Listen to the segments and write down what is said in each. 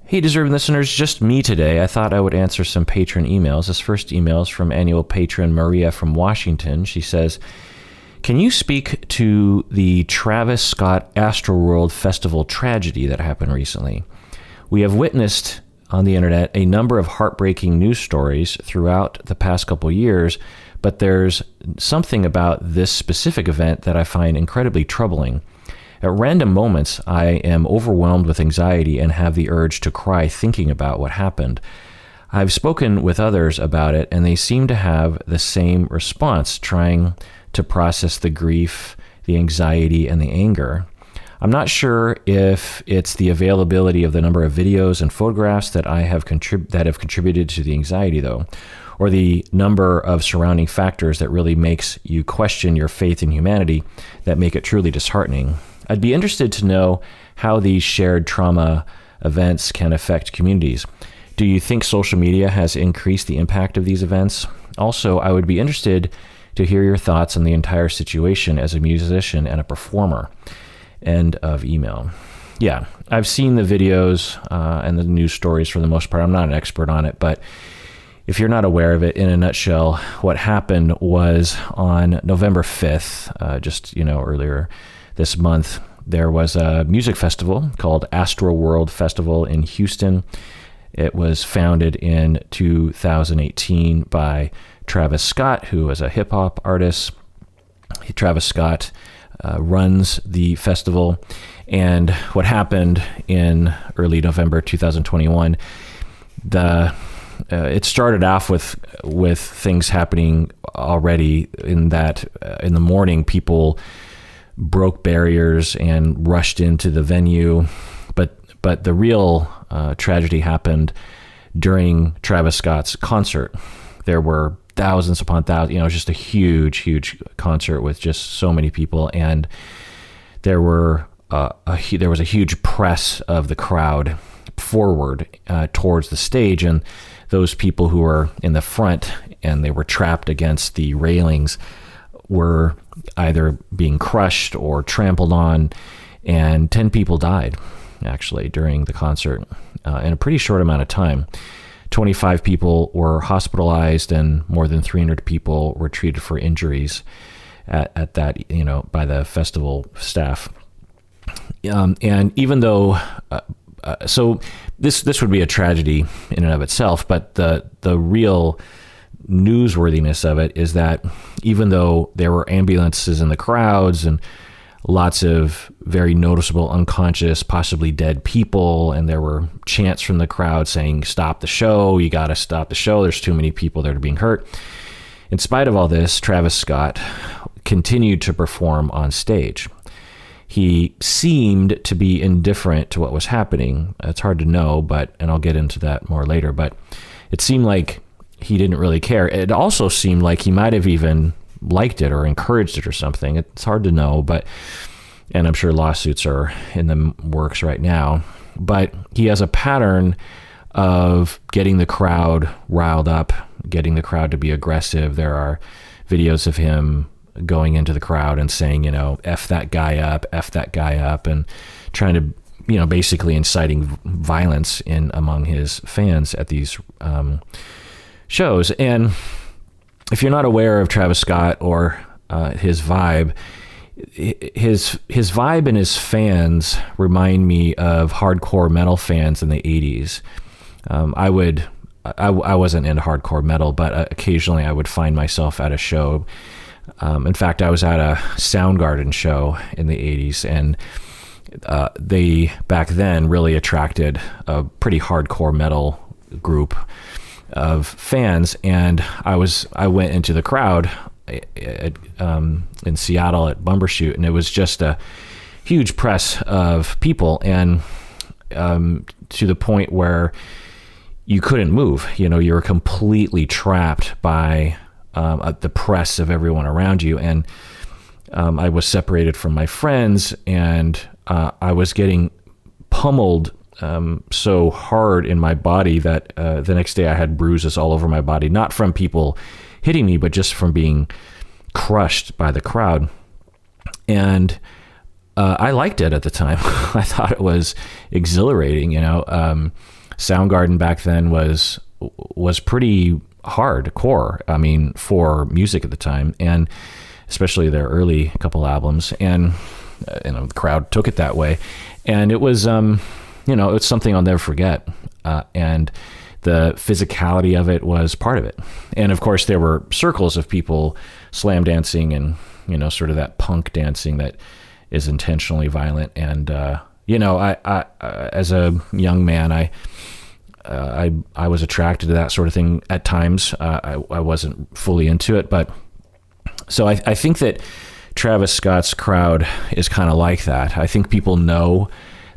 Hey, deserving listeners, just me today. I thought I would answer some patron emails. This first email is from annual patron Maria from Washington. She says, can you speak to the Travis Scott Astroworld Festival tragedy that happened recently? We have witnessed on the internet a number of heartbreaking news stories throughout the past couple years, but there's something about this specific event that I find incredibly troubling. At random moments, I am overwhelmed with anxiety and have the urge to cry thinking about what happened. I've spoken with others about it, and they seem to have the same response, trying to process the grief, the anxiety, and the anger. I'm not sure if it's the availability of the number of videos and photographs that have contributed to the anxiety, though, or the number of surrounding factors that really makes you question your faith in humanity that make it truly disheartening. I'd be interested to know how these shared trauma events can affect communities. Do you think social media has increased the impact of these events? Also, I would be interested to hear your thoughts on the entire situation as a musician and a performer. End of email. Yeah, I've seen the videos and the news stories for the most part. I'm not an expert on it, but if you're not aware of it, in a nutshell, what happened was on November 5th, earlier this month, there was a music festival called Astroworld Festival in Houston. It was founded in 2018 by Travis Scott, who was a hip hop artist. Travis Scott runs the festival. And what happened in early November 2021, it started off with things happening already in that in the morning, people broke barriers and rushed into the venue. But the real tragedy happened during Travis Scott's concert. There were thousands upon thousands, it was just a huge concert with just so many people. And there was a huge press of the crowd forward towards the stage. And those people who were in the front and they were trapped against the railings were either being crushed or trampled on, and 10 people died actually during the concert in a pretty short amount of time. 25 people were hospitalized and more than 300 people were treated for injuries at that, by the festival staff. And even though, so this would be a tragedy in and of itself, but the real newsworthiness of it is that even though there were ambulances in the crowds and lots of very noticeable unconscious, possibly dead people, and there were chants from the crowd saying, stop the show, you got to stop the show, there's too many people that are being hurt. In spite of all this, Travis Scott continued to perform on stage. He seemed to be indifferent to what was happening. It's hard to know, and I'll get into that more later, but it seemed like he didn't really care. It also seemed like he might have even liked it or encouraged it or something. It's hard to know, and I'm sure lawsuits are in the works right now, but he has a pattern of getting the crowd riled up, getting the crowd to be aggressive. There are videos of him going into the crowd and saying, F that guy up, and trying to, basically inciting violence among his fans at these shows. And if you're not aware of Travis Scott or his vibe, his vibe and his fans remind me of hardcore metal fans in the 80s. I wasn't into hardcore metal, but occasionally I would find myself at a show. In fact, I was at a Soundgarden show in the 80s, and they back then really attracted a pretty hardcore metal group of fans, and I went into the crowd in Seattle at Bumbershoot, and it was just a huge press of people, and to the point where you couldn't move. You were completely trapped by the press of everyone around you, and I was separated from my friends, and I was getting pummeled so hard in my body that the next day I had bruises all over my body, not from people hitting me, but just from being crushed by the crowd. And I liked it at the time. I thought it was exhilarating. Soundgarden back then was pretty hardcore. I mean, for music at the time, and especially their early couple albums, and the crowd took it that way, and it was it's something I'll never forget. And the physicality of it was part of it. And of course, there were circles of people slam dancing and sort of that punk dancing that is intentionally violent. And I as a young man, I was attracted to that sort of thing at times. I wasn't fully into it, but so I think that Travis Scott's crowd is kind of like that. I think people know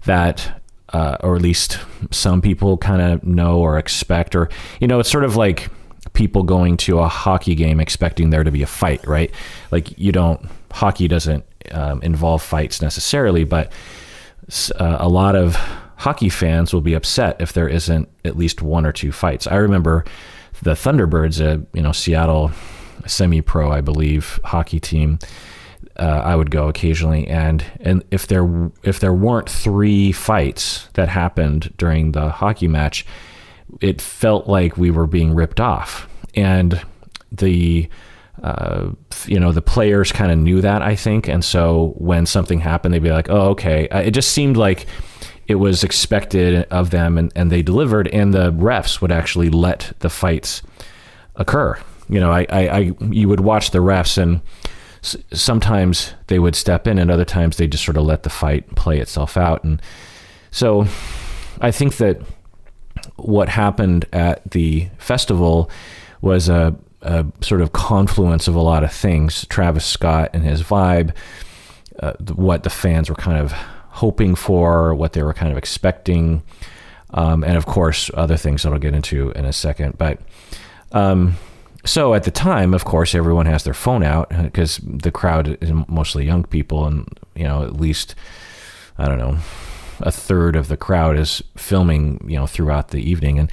that, or at least some people kind of know or expect, or, it's sort of like people going to a hockey game expecting there to be a fight, right? Like hockey doesn't involve fights necessarily, but a lot of hockey fans will be upset if there isn't at least one or two fights. I remember the Thunderbirds, Seattle semi-pro, I believe, hockey team. I would go occasionally, and if there weren't 3 fights that happened during the hockey match, it felt like we were being ripped off. And the players kind of knew that, I think, and so when something happened, they'd be like, "Oh, okay." It just seemed like it was expected of them, and they delivered, and the refs would actually let the fights occur. You would watch the refs, and sometimes they would step in, and other times they just sort of let the fight play itself out. And so I think that what happened at the festival was a sort of confluence of a lot of things. Travis Scott and his vibe, what the fans were kind of hoping for, what they were kind of expecting, and of course other things that I'll get into in a second. But so at the time, of course, everyone has their phone out because the crowd is mostly young people, and at least, I don't know, a third of the crowd is filming throughout the evening,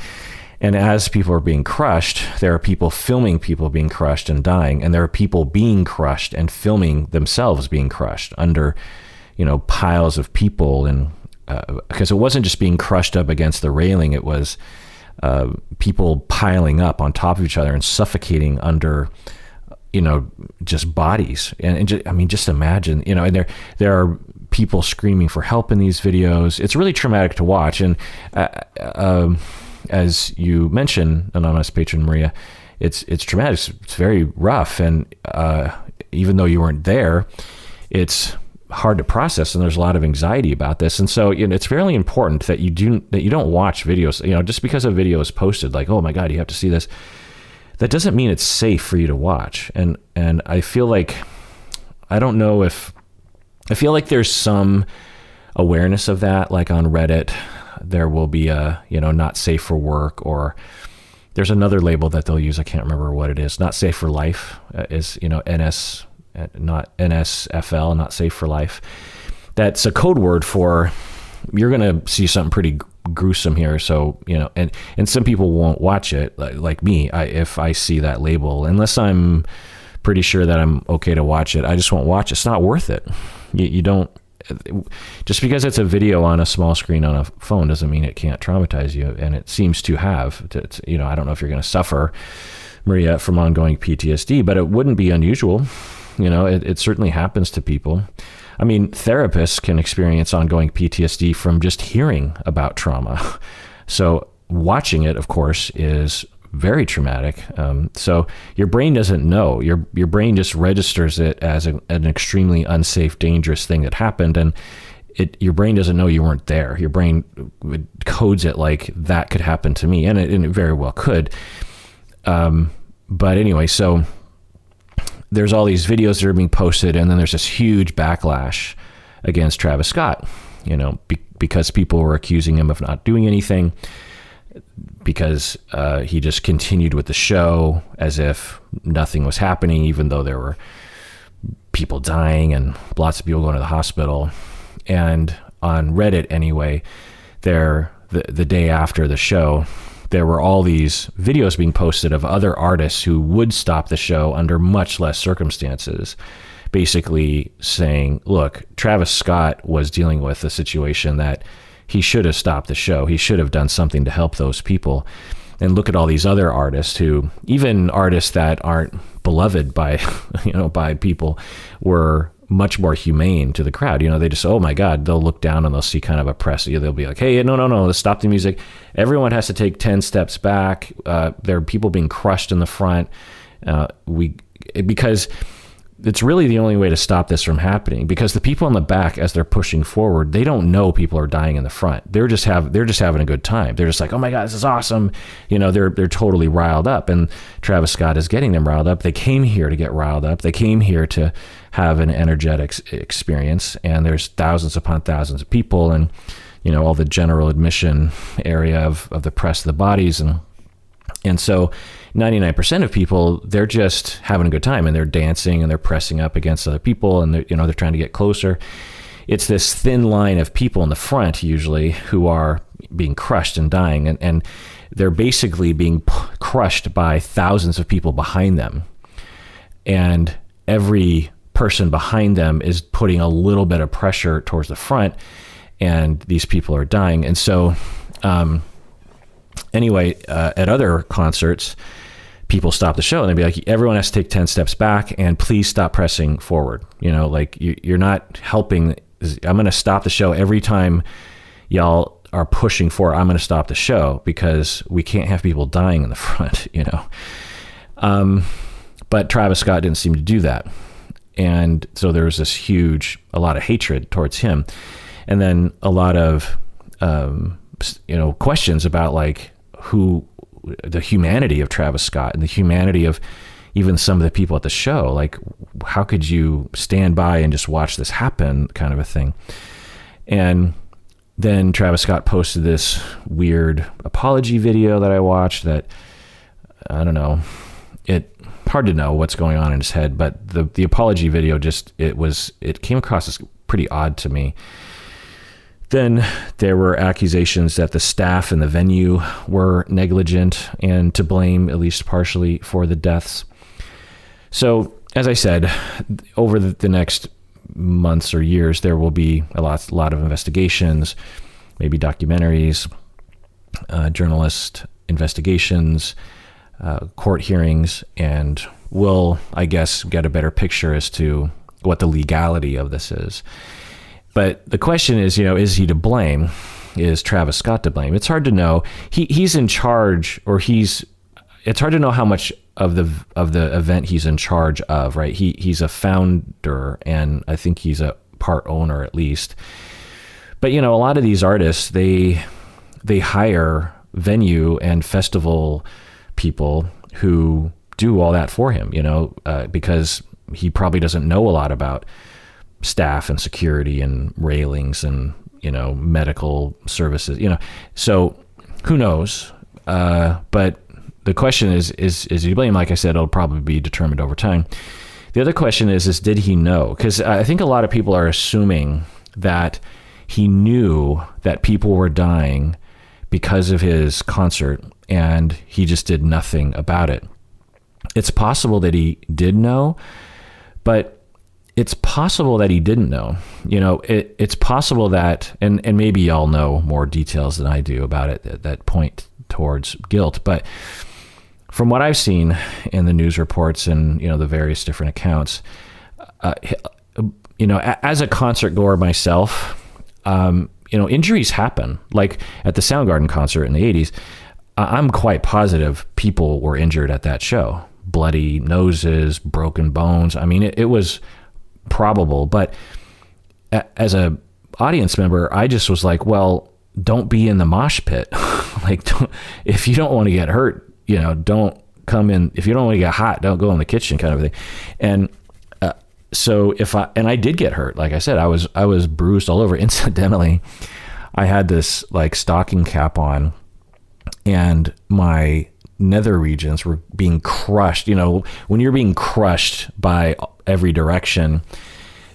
and as people are being crushed, there are people filming people being crushed and dying, and there are people being crushed and filming themselves being crushed under piles of people. And because it wasn't just being crushed up against the railing, it was people piling up on top of each other and suffocating under, just bodies. And just imagine, and there are people screaming for help in these videos. It's really traumatic to watch. And as you mentioned, anonymous patron Maria, it's traumatic. It's very rough. And even though you weren't there, it's hard to process, and there's a lot of anxiety about this. And so it's fairly important that you don't watch videos, just because a video is posted, like, oh my God, you have to see this. That doesn't mean it's safe for you to watch. And I feel like, I feel like there's some awareness of that, like on Reddit, there will be a, not safe for work, or there's another label that they'll use. I can't remember what it is. Not safe for life is, not NSFL, not safe for life. That's a code word for, you're going to see something pretty gruesome here. So, and some people won't watch it, like me, if I see that label, unless I'm pretty sure that I'm okay to watch it, I just won't watch it. It's not worth it. You don't, just because it's a video on a small screen on a phone doesn't mean it can't traumatize you. And it seems to have, I don't know if you're going to suffer, Maria, from ongoing PTSD, but it wouldn't be unusual. It certainly happens to people. I mean, therapists can experience ongoing PTSD from just hearing about trauma. So watching it, of course, is very traumatic. So your brain doesn't know. Your brain just registers it as an extremely unsafe, dangerous thing that happened, and your brain doesn't know you weren't there. Your brain codes it like that could happen to me, and it very well could. But anyway, so there's all these videos that are being posted, and then there's this huge backlash against Travis Scott, because people were accusing him of not doing anything, because he just continued with the show as if nothing was happening, even though there were people dying and lots of people going to the hospital. And on Reddit anyway, the day after the show, there were all these videos being posted of other artists who would stop the show under much less circumstances basically saying, look, Travis Scott was dealing with a situation that he should have stopped the show. He should have done something to help those people. And look at all these other artists who, even artists that aren't beloved by, by people, were much more humane to the crowd. They just, oh my God, they'll look down and they'll see kind of a press. They'll be like, hey, no, let's stop the music. Everyone has to take 10 steps back. There are people being crushed in the front. Because it's really the only way to stop this from happening, because the people in the back, as they're pushing forward, they don't know people are dying in the front. They're just having a good time. They're just like, oh my God, this is awesome. They're totally riled up, and Travis Scott is getting them riled up. They came here to get riled up. They came here to have an energetic experience, and there's thousands upon thousands of people, and all the general admission area of the press of the bodies, and so 99% of people, they're just having a good time, and they're dancing and they're pressing up against other people, and they're trying to get closer. It's this thin line of people in the front usually who are being crushed and dying, and they're basically being crushed by thousands of people behind them, and every person behind them is putting a little bit of pressure towards the front, and these people are dying. And so anyway, at other concerts, people stop the show and they'd be like, everyone has to take 10 steps back and please stop pressing forward. You're not helping. I'm going to stop the show every time y'all are pushing forward. I'm going to stop the show because we can't have people dying in the front, But Travis Scott didn't seem to do that. And so there was a lot of hatred towards him. And then a lot of, questions about the humanity of Travis Scott and the humanity of even some of the people at the show. Like, how could you stand by and just watch this happen, kind of a thing? And then Travis Scott posted this weird apology video that I watched that, I don't know, hard to know what's going on in his head, but the apology video it came across as pretty odd to me. Then there were accusations that the staff in the venue were negligent and to blame, at least partially, for the deaths. So, as I said, over the next months or years, there will be a lot of investigations, maybe documentaries, journalist investigations, court hearings, and we'll, I guess, get a better picture as to what the legality of this is. But the question is, is he to blame? Is Travis Scott to blame? It's hard to know. He's in charge, or it's hard to know how much of the event he's in charge of, right? He's a founder, and I think he's a part owner at least. But a lot of these artists, they hire venue and festival people who do all that for him, because he probably doesn't know a lot about staff and security and railings and, medical services, so who knows? But the question is he to blame? Like I said, it'll probably be determined over time. The other question is did he know? Because I think a lot of people are assuming that he knew that people were dying because of his concert and he just did nothing about it. It's possible that he did know, but it's possible that he didn't know. It's possible that, and maybe y'all know more details than I do about it that point towards guilt. But from what I've seen in the news reports and, the various different accounts, as a concert goer myself, injuries happen. Like at the Soundgarden concert in the 80s, I'm quite positive people were injured at that show. Bloody noses, broken bones. I mean, it was probable, but as a audience member, I just was like, well, don't be in the mosh pit. If you don't want to get hurt, don't come in. If you don't want to get hot, don't go in the kitchen, kind of thing. And so I did get hurt. Like I said, I was bruised all over. Incidentally, I had this stocking cap on, and my nether regions were being crushed. When you're being crushed by every direction,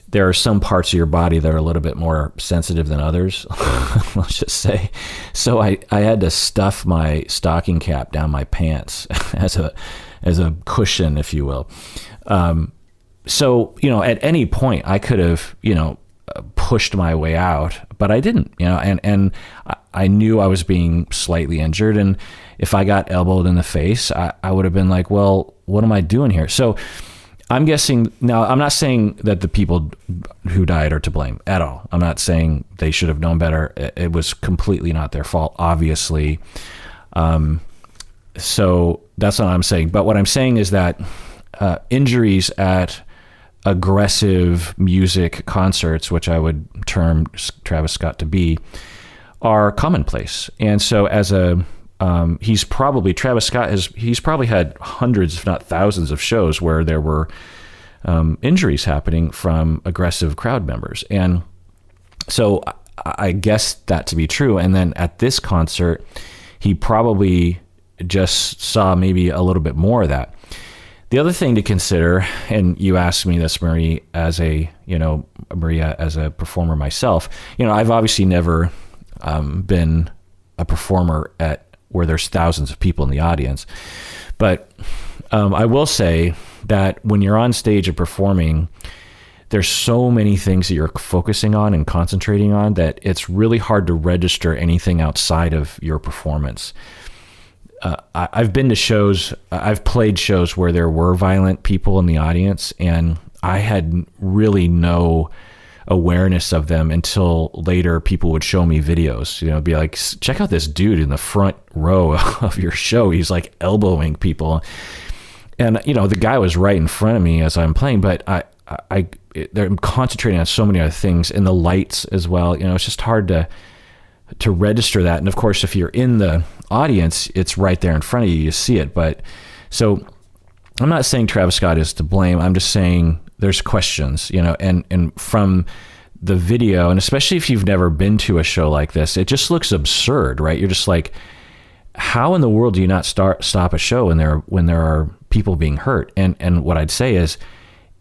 there are some parts of your body that are a little bit more sensitive than others, let's just say. So I had to stuff my stocking cap down my pants as a cushion, if you will. So, at any point I could have, pushed my way out, but I didn't, and I knew I was being slightly injured. And if I got elbowed in the face, I would have been like, well, what am I doing here? So I'm guessing now, I'm not saying that the people who died are to blame at all. I'm not saying they should have known better. It was completely not their fault, obviously. So that's what I'm saying. But what I'm saying is that injuries at aggressive music concerts, which I would term Travis Scott to be, are commonplace. And so Travis Scott he's probably had hundreds, if not thousands of shows where there were injuries happening from aggressive crowd members. And so I guess that to be true. And then at this concert, he probably just saw maybe a little bit more of that. The other thing to consider, and you asked me this, Maria, as a performer myself, I've obviously never been a performer where there's thousands of people in the audience. But I will say that when you're on stage and performing, there's so many things that you're focusing on and concentrating on that it's really hard to register anything outside of your performance. I've been to shows, I've played shows where there were violent people in the audience, and I had really no awareness of them until later people would show me videos, be like, check out this dude in the front row of your show. He's like elbowing people. And, the guy was right in front of me as I'm playing, but they're concentrating on so many other things, and the lights as well. It's just hard to register that. And of course, if you're in the audience, it's right there in front of you, you see it. But so I'm not saying Travis Scott is to blame. I'm just saying there's questions, and from the video, and especially if you've never been to a show like this, it just looks absurd, right? You're just like, how in the world do you not stop a show when there are people being hurt? And what I'd say is,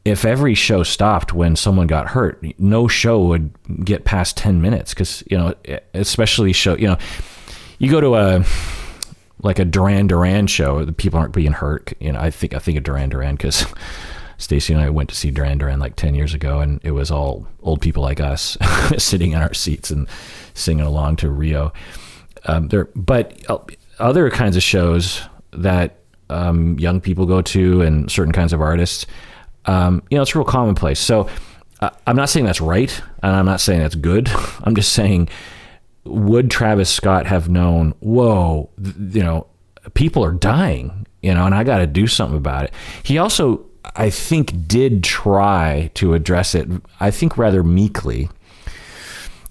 if every show stopped when someone got hurt, no show would get past 10 minutes. Cause especially you go to a Duran Duran show, the people aren't being hurt. I think of Duran Duran cause Stacy and I went to see Duran Duran like 10 years ago, and it was all old people like us sitting in our seats and singing along to Rio. But other kinds of shows that young people go to, and certain kinds of artists, it's real commonplace. So I'm not saying that's right, and I'm not saying that's good. I'm just saying, would Travis Scott have known, whoa, people are dying, and I got to do something about it. He also, I think, did try to address it, I think, rather meekly.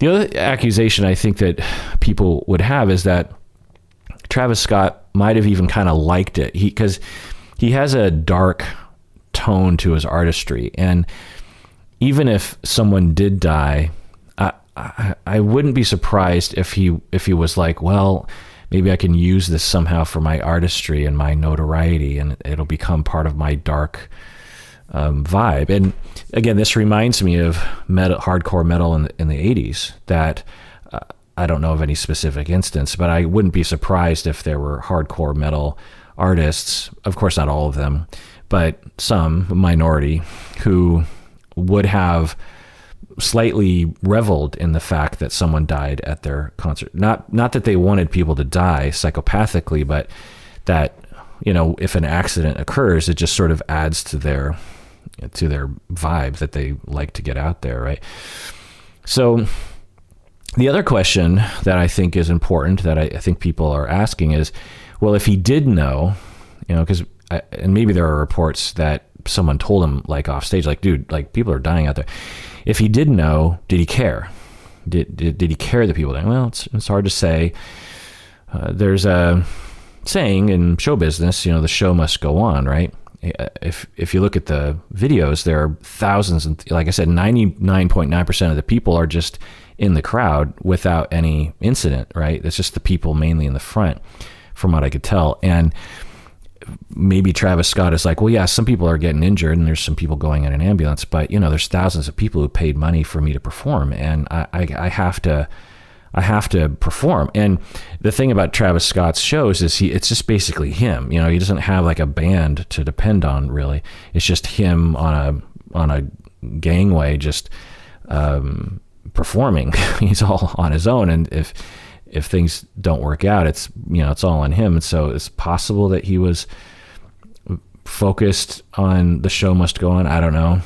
The other accusation I think that people would have is that Travis Scott might have even kind of liked it, because he has a dark tone to his artistry. And even if someone did die, I wouldn't be surprised if he was like, well, maybe I can use this somehow for my artistry and my notoriety, and it'll become part of my dark vibe. And again, this reminds me of hardcore metal in the 80s that I don't know of any specific instance, but I wouldn't be surprised if there were hardcore metal artists, of course not all of them, but some, minority, who would have slightly reveled in the fact that someone died at their concert. Not that they wanted people to die psychopathically, but that, if an accident occurs, it just sort of adds to their vibe that they like to get out there, right? So the other question that I think is important, that I think people are asking is, well, if he did know, and maybe there are reports that someone told him, like, off stage, like, dude, like, people are dying out there. If he did know, did he care? Did he care that people died? Well, it's hard to say. There's a saying in show business, the show must go on, right? If you look at the videos, there are thousands, and like I said, 99.9% of the people are just in the crowd without any incident, right? It's just the people mainly in the front, from what I could tell. And maybe Travis Scott is like, well, yeah, some people are getting injured and there's some people going in an ambulance, but there's thousands of people who paid money for me to perform, and I have to perform. And the thing about Travis Scott's shows is it's just basically him. He doesn't have like a band to depend on, really. It's just him on on a gangway, just performing. He's all on his own, and if things don't work out, it's all on him. And so it's possible that he was focused on the show must go on. I don't know.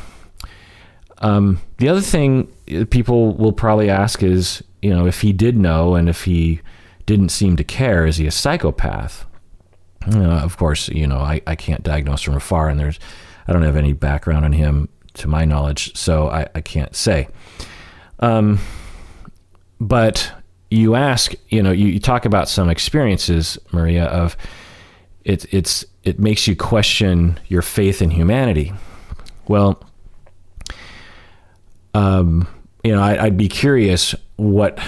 The other thing people will probably ask is, if he did know and if he didn't seem to care, is he a psychopath? Of course, I can't diagnose from afar, and I don't have any background on him to my knowledge, so I can't say. But you ask, you talk about some experiences, Maria, of it makes you question your faith in humanity. Well, I'd be curious, what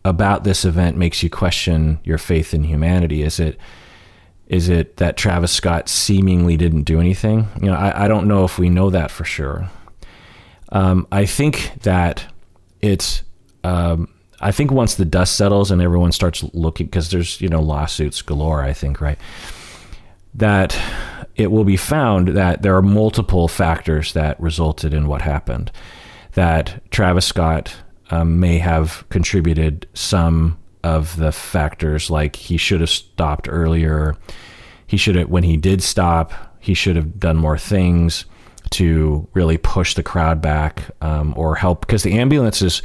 about this event makes you question your faith in humanity? Is it that Travis Scott seemingly didn't do anything? I don't know if we know that for sure. I think that I think once the dust settles and everyone starts looking, because there's, lawsuits galore, I think, right? That it will be found that there are multiple factors that resulted in what happened. That Travis Scott may have contributed some of the factors, like he should have stopped earlier. When he did stop, he should have done more things to really push the crowd back, or help, because the ambulances.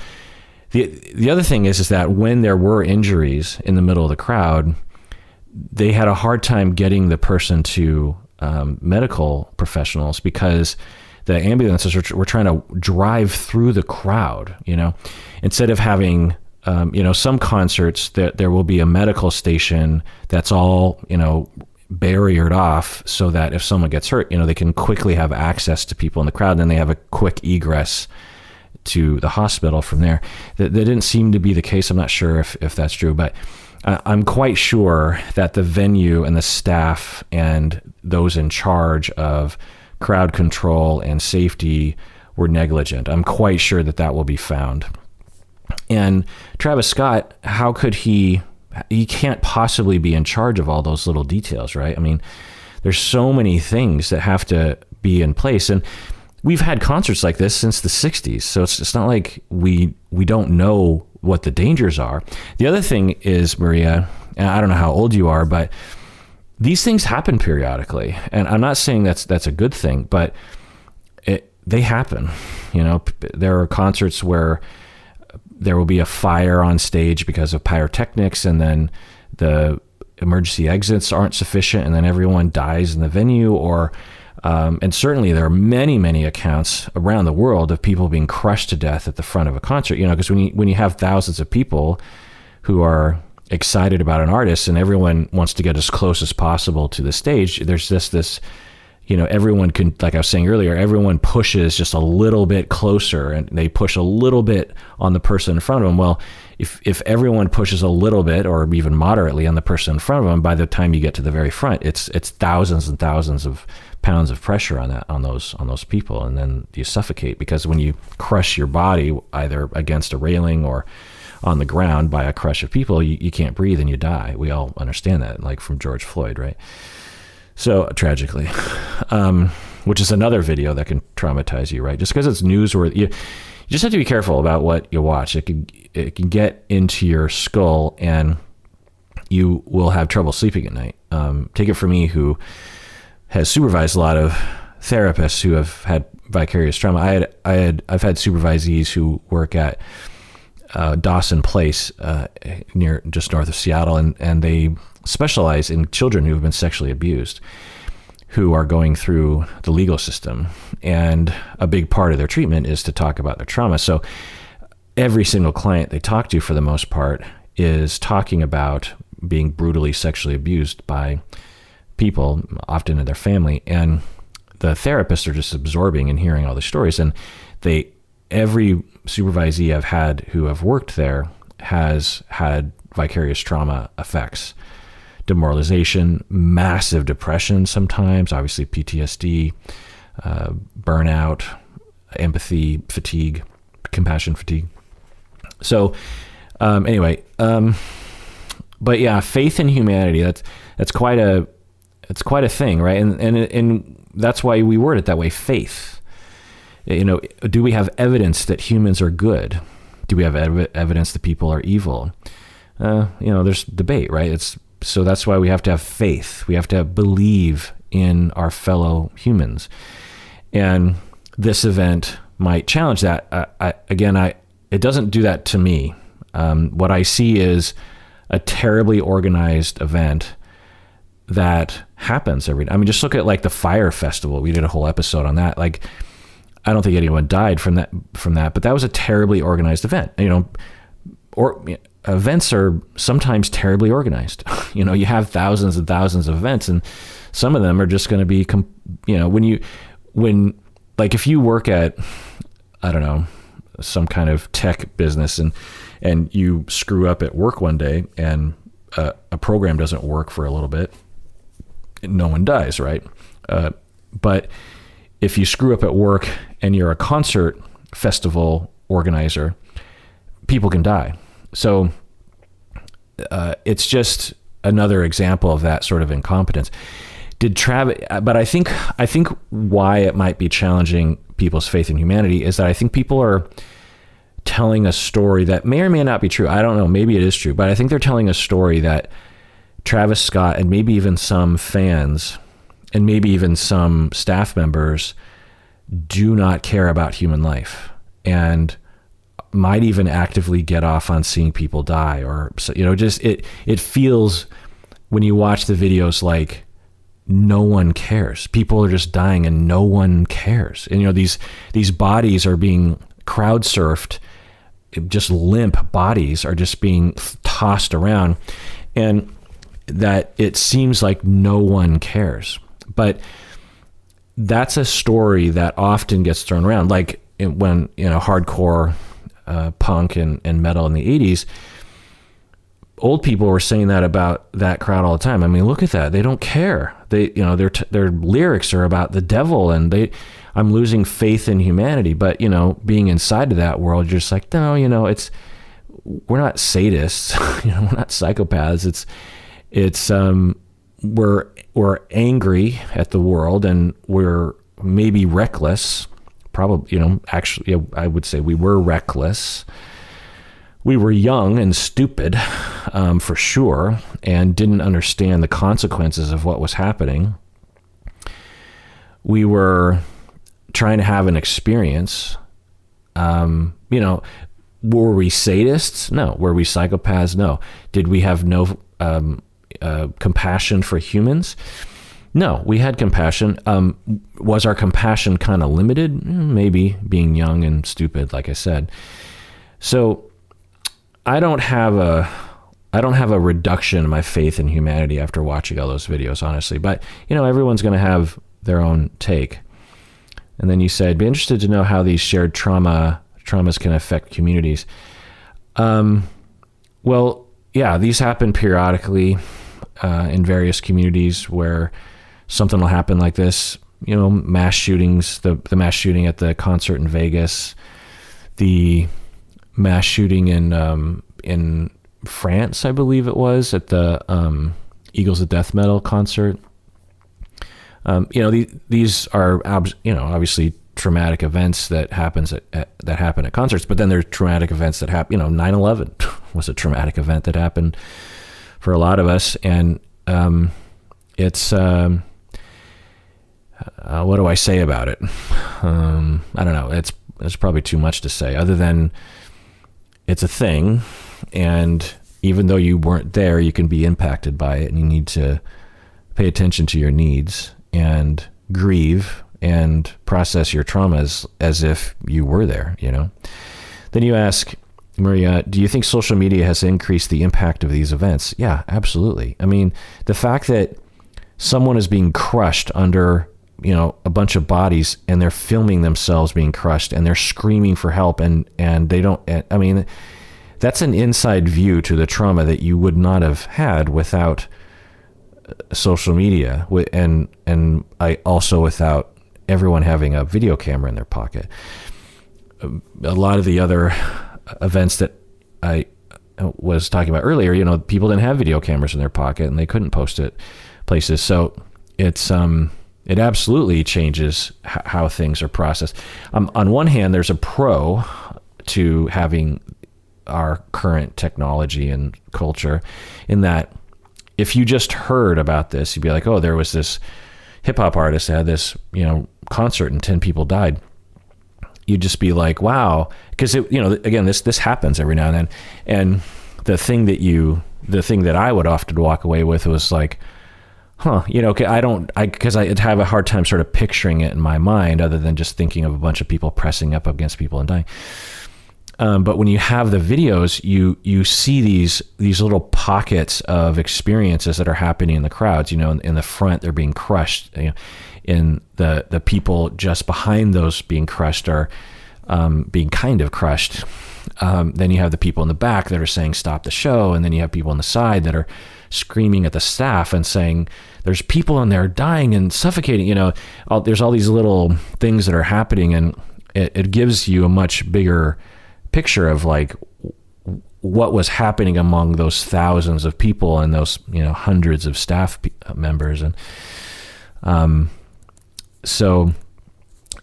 The other thing is that when there were injuries in the middle of the crowd, they had a hard time getting the person to medical professionals, because the ambulances were trying to drive through the crowd. Instead of having some concerts, there will be a medical station that's all barriered off, so that if someone gets hurt, they can quickly have access to people in the crowd, and then they have a quick egress to the hospital from there. That didn't seem to be the case. I'm not sure if that's true, but I'm quite sure that the venue and the staff and those in charge of crowd control and safety were negligent. I'm quite sure that will be found. And Travis Scott, how could he can't possibly be in charge of all those little details, right? I mean, there's so many things that have to be in place. And we've had concerts like this since the 60s. So it's not like we don't know what the dangers are. The other thing is, Maria, and I don't know how old you are, but these things happen periodically. And I'm not saying that's a good thing, but they happen. There are concerts where there will be a fire on stage because of pyrotechnics, and then the emergency exits aren't sufficient, and then everyone dies in the venue. And certainly there are many, many accounts around the world of people being crushed to death at the front of a concert. Because when you have thousands of people who are excited about an artist, and everyone wants to get as close as possible to the stage, there's just this, everyone can, like I was saying earlier, everyone pushes just a little bit closer, and they push a little bit on the person in front of them. Well, if everyone pushes a little bit, or even moderately, on the person in front of them, by the time you get to the very front, it's thousands and thousands of pounds of pressure on those people, and then you suffocate, because when you crush your body either against a railing or on the ground by a crush of people, you can't breathe and you die. We all understand that, like from George Floyd, right? So tragically, which is another video that can traumatize you, right? Just because it's newsworthy, you just have to be careful about what you watch. It can get into your skull, and you will have trouble sleeping at night. Take it from me, who has supervised a lot of therapists who have had vicarious trauma. I've had supervisees who work at Dawson Place, just north of Seattle, and they specialize in children who have been sexually abused, who are going through the legal system. And a big part of their treatment is to talk about their trauma. So every single client they talk to, for the most part, is talking about being brutally sexually abused by people, often in their family. And the therapists are just absorbing and hearing all the stories. And every supervisee I've had who have worked there has had vicarious trauma effects. Demoralization, massive depression sometimes, obviously PTSD, burnout, empathy, fatigue, compassion fatigue. So anyway, but yeah, faith in humanity, that's quite a thing, right? And that's why we word it that way, faith. Do we have evidence that humans are good? Do we have evidence that people are evil? There's debate, right? So that's why we have to have faith. We have to believe in our fellow humans. And this event might challenge that. It doesn't do that to me. What I see is a terribly organized event that happens every day. I mean, just look at like the fire festival. We did a whole episode on that. Like, I don't think anyone died from that, but that was a terribly organized event. Events are sometimes terribly organized. You have thousands and thousands of events, and some of them are just going to be, if you work at, I don't know, some kind of tech business and you screw up at work one day and a program doesn't work for a little bit, no one dies, right? But if you screw up at work and you're a concert festival organizer, people can die. So it's just another example of that sort of incompetence. But I think why it might be challenging people's faith in humanity is that I think people are telling a story that may or may not be true. I don't know. Maybe it is true, but I think they're telling a story that Travis Scott and maybe even some fans and maybe even some staff members do not care about human life and might even actively get off on seeing people die, or it feels when you watch the videos like no one cares. People are just dying and no one cares. And these bodies are being crowd surfed, just limp bodies are just being tossed around, and that it seems like no one cares. But that's a story that often gets thrown around, like when hardcore punk and metal in the 80s, old people were saying that about that crowd all the time. I mean, look at that. They don't care. Their lyrics are about the devil, and I'm losing faith in humanity. But, being inside of that world, you're just like, no, we're not sadists. We're not psychopaths. We're angry at the world, and we're maybe reckless. Probably, actually, I would say we were reckless. We were young and stupid, for sure, and didn't understand the consequences of what was happening. We were trying to have an experience. Were we sadists? No. Were we psychopaths? No. Did we have no compassion for humans? No, we had compassion. Was our compassion kind of limited? Maybe, being young and stupid, like I said. So I don't have a reduction in my faith in humanity after watching all those videos, honestly. But, everyone's going to have their own take. And then you said, I'd be interested to know how these shared traumas can affect communities. Well, yeah, these happen periodically in various communities where something will happen like this. Mass shootings, the mass shooting at the concert in Vegas, the mass shooting in France, I believe it was, at the Eagles of Death Metal concert. These are obviously traumatic events that happen at concerts, but then there's traumatic events that happen. 9/11 was a traumatic event that happened for a lot of us, and it's what do I say about it? I don't know. It's probably too much to say, other than it's a thing, and even though you weren't there, you can be impacted by it, and you need to pay attention to your needs and grieve and process your traumas as if you were there, Then you ask, Maria, do you think social media has increased the impact of these events? Yeah, absolutely. I mean, the fact that someone is being crushed under, a bunch of bodies, and they're filming themselves being crushed, and they're screaming for help, and they don't, I mean, that's an inside view to the trauma that you would not have had without social media, and I also without everyone having a video camera in their pocket. A lot of the other events that I was talking about earlier, people didn't have video cameras in their pocket, and they couldn't post it places. So it's It absolutely changes how things are processed. On one hand, there's a pro to having our current technology and culture, in that if you just heard about this, you'd be like, oh, there was this hip hop artist that had this, concert and 10 people died. You'd just be like, wow. Because again, this happens every now and then. And the thing that I would often walk away with was like, because I'd have a hard time sort of picturing it in my mind, other than just thinking of a bunch of people pressing up against people and dying. But when you have the videos, you see these little pockets of experiences that are happening in the crowds. In the front, they're being crushed. In the people just behind those being crushed are being kind of crushed. Then you have the people in the back that are saying, stop the show. And then you have people on the side that are screaming at the staff and saying, there's people in there dying and suffocating. There's all these little things that are happening, and it gives you a much bigger picture of like what was happening among those thousands of people and those hundreds of staff members. And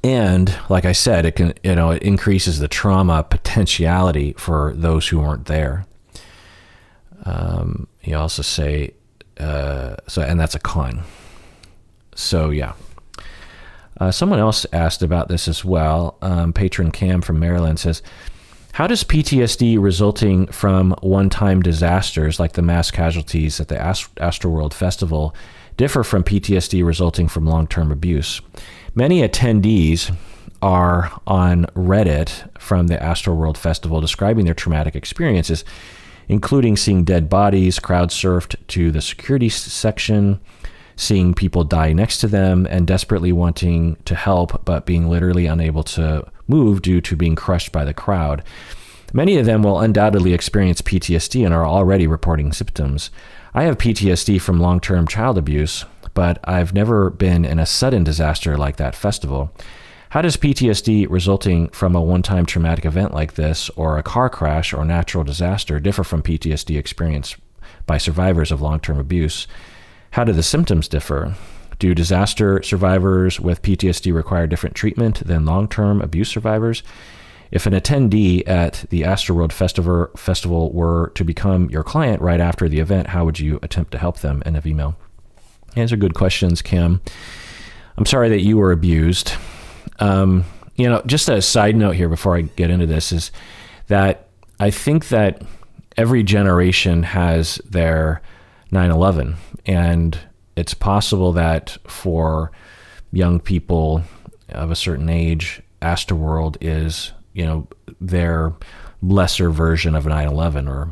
and like I said, it can it increases the trauma potentiality for those who weren't there. You also say and that's a con. So yeah. Someone else asked about this as well. Patron Cam from Maryland says, how does PTSD resulting from one-time disasters like the mass casualties at the Astroworld Festival differ from PTSD resulting from long-term abuse? Many attendees are on Reddit from the Astroworld Festival describing their traumatic experiences, including seeing dead bodies crowd surfed to the security section, seeing people die next to them, and desperately wanting to help but being literally unable to move due to being crushed by the crowd. Many of them will undoubtedly experience PTSD and are already reporting symptoms. I have PTSD from long-term child abuse, but I've never been in a sudden disaster like that festival. How does PTSD resulting from a one-time traumatic event like this, or a car crash or natural disaster, differ from PTSD experienced by survivors of long-term abuse? How do the symptoms differ? Do disaster survivors with PTSD require different treatment than long-term abuse survivors? If an attendee at the Astroworld Festival were to become your client right after the event, how would you attempt to help them? End of email. These are good questions, Kim. I'm sorry that you were abused. Just a side note here before I get into this is that I think that every generation has their 9/11, and it's possible that for young people of a certain age, Astroworld is, their lesser version of 9/11, or,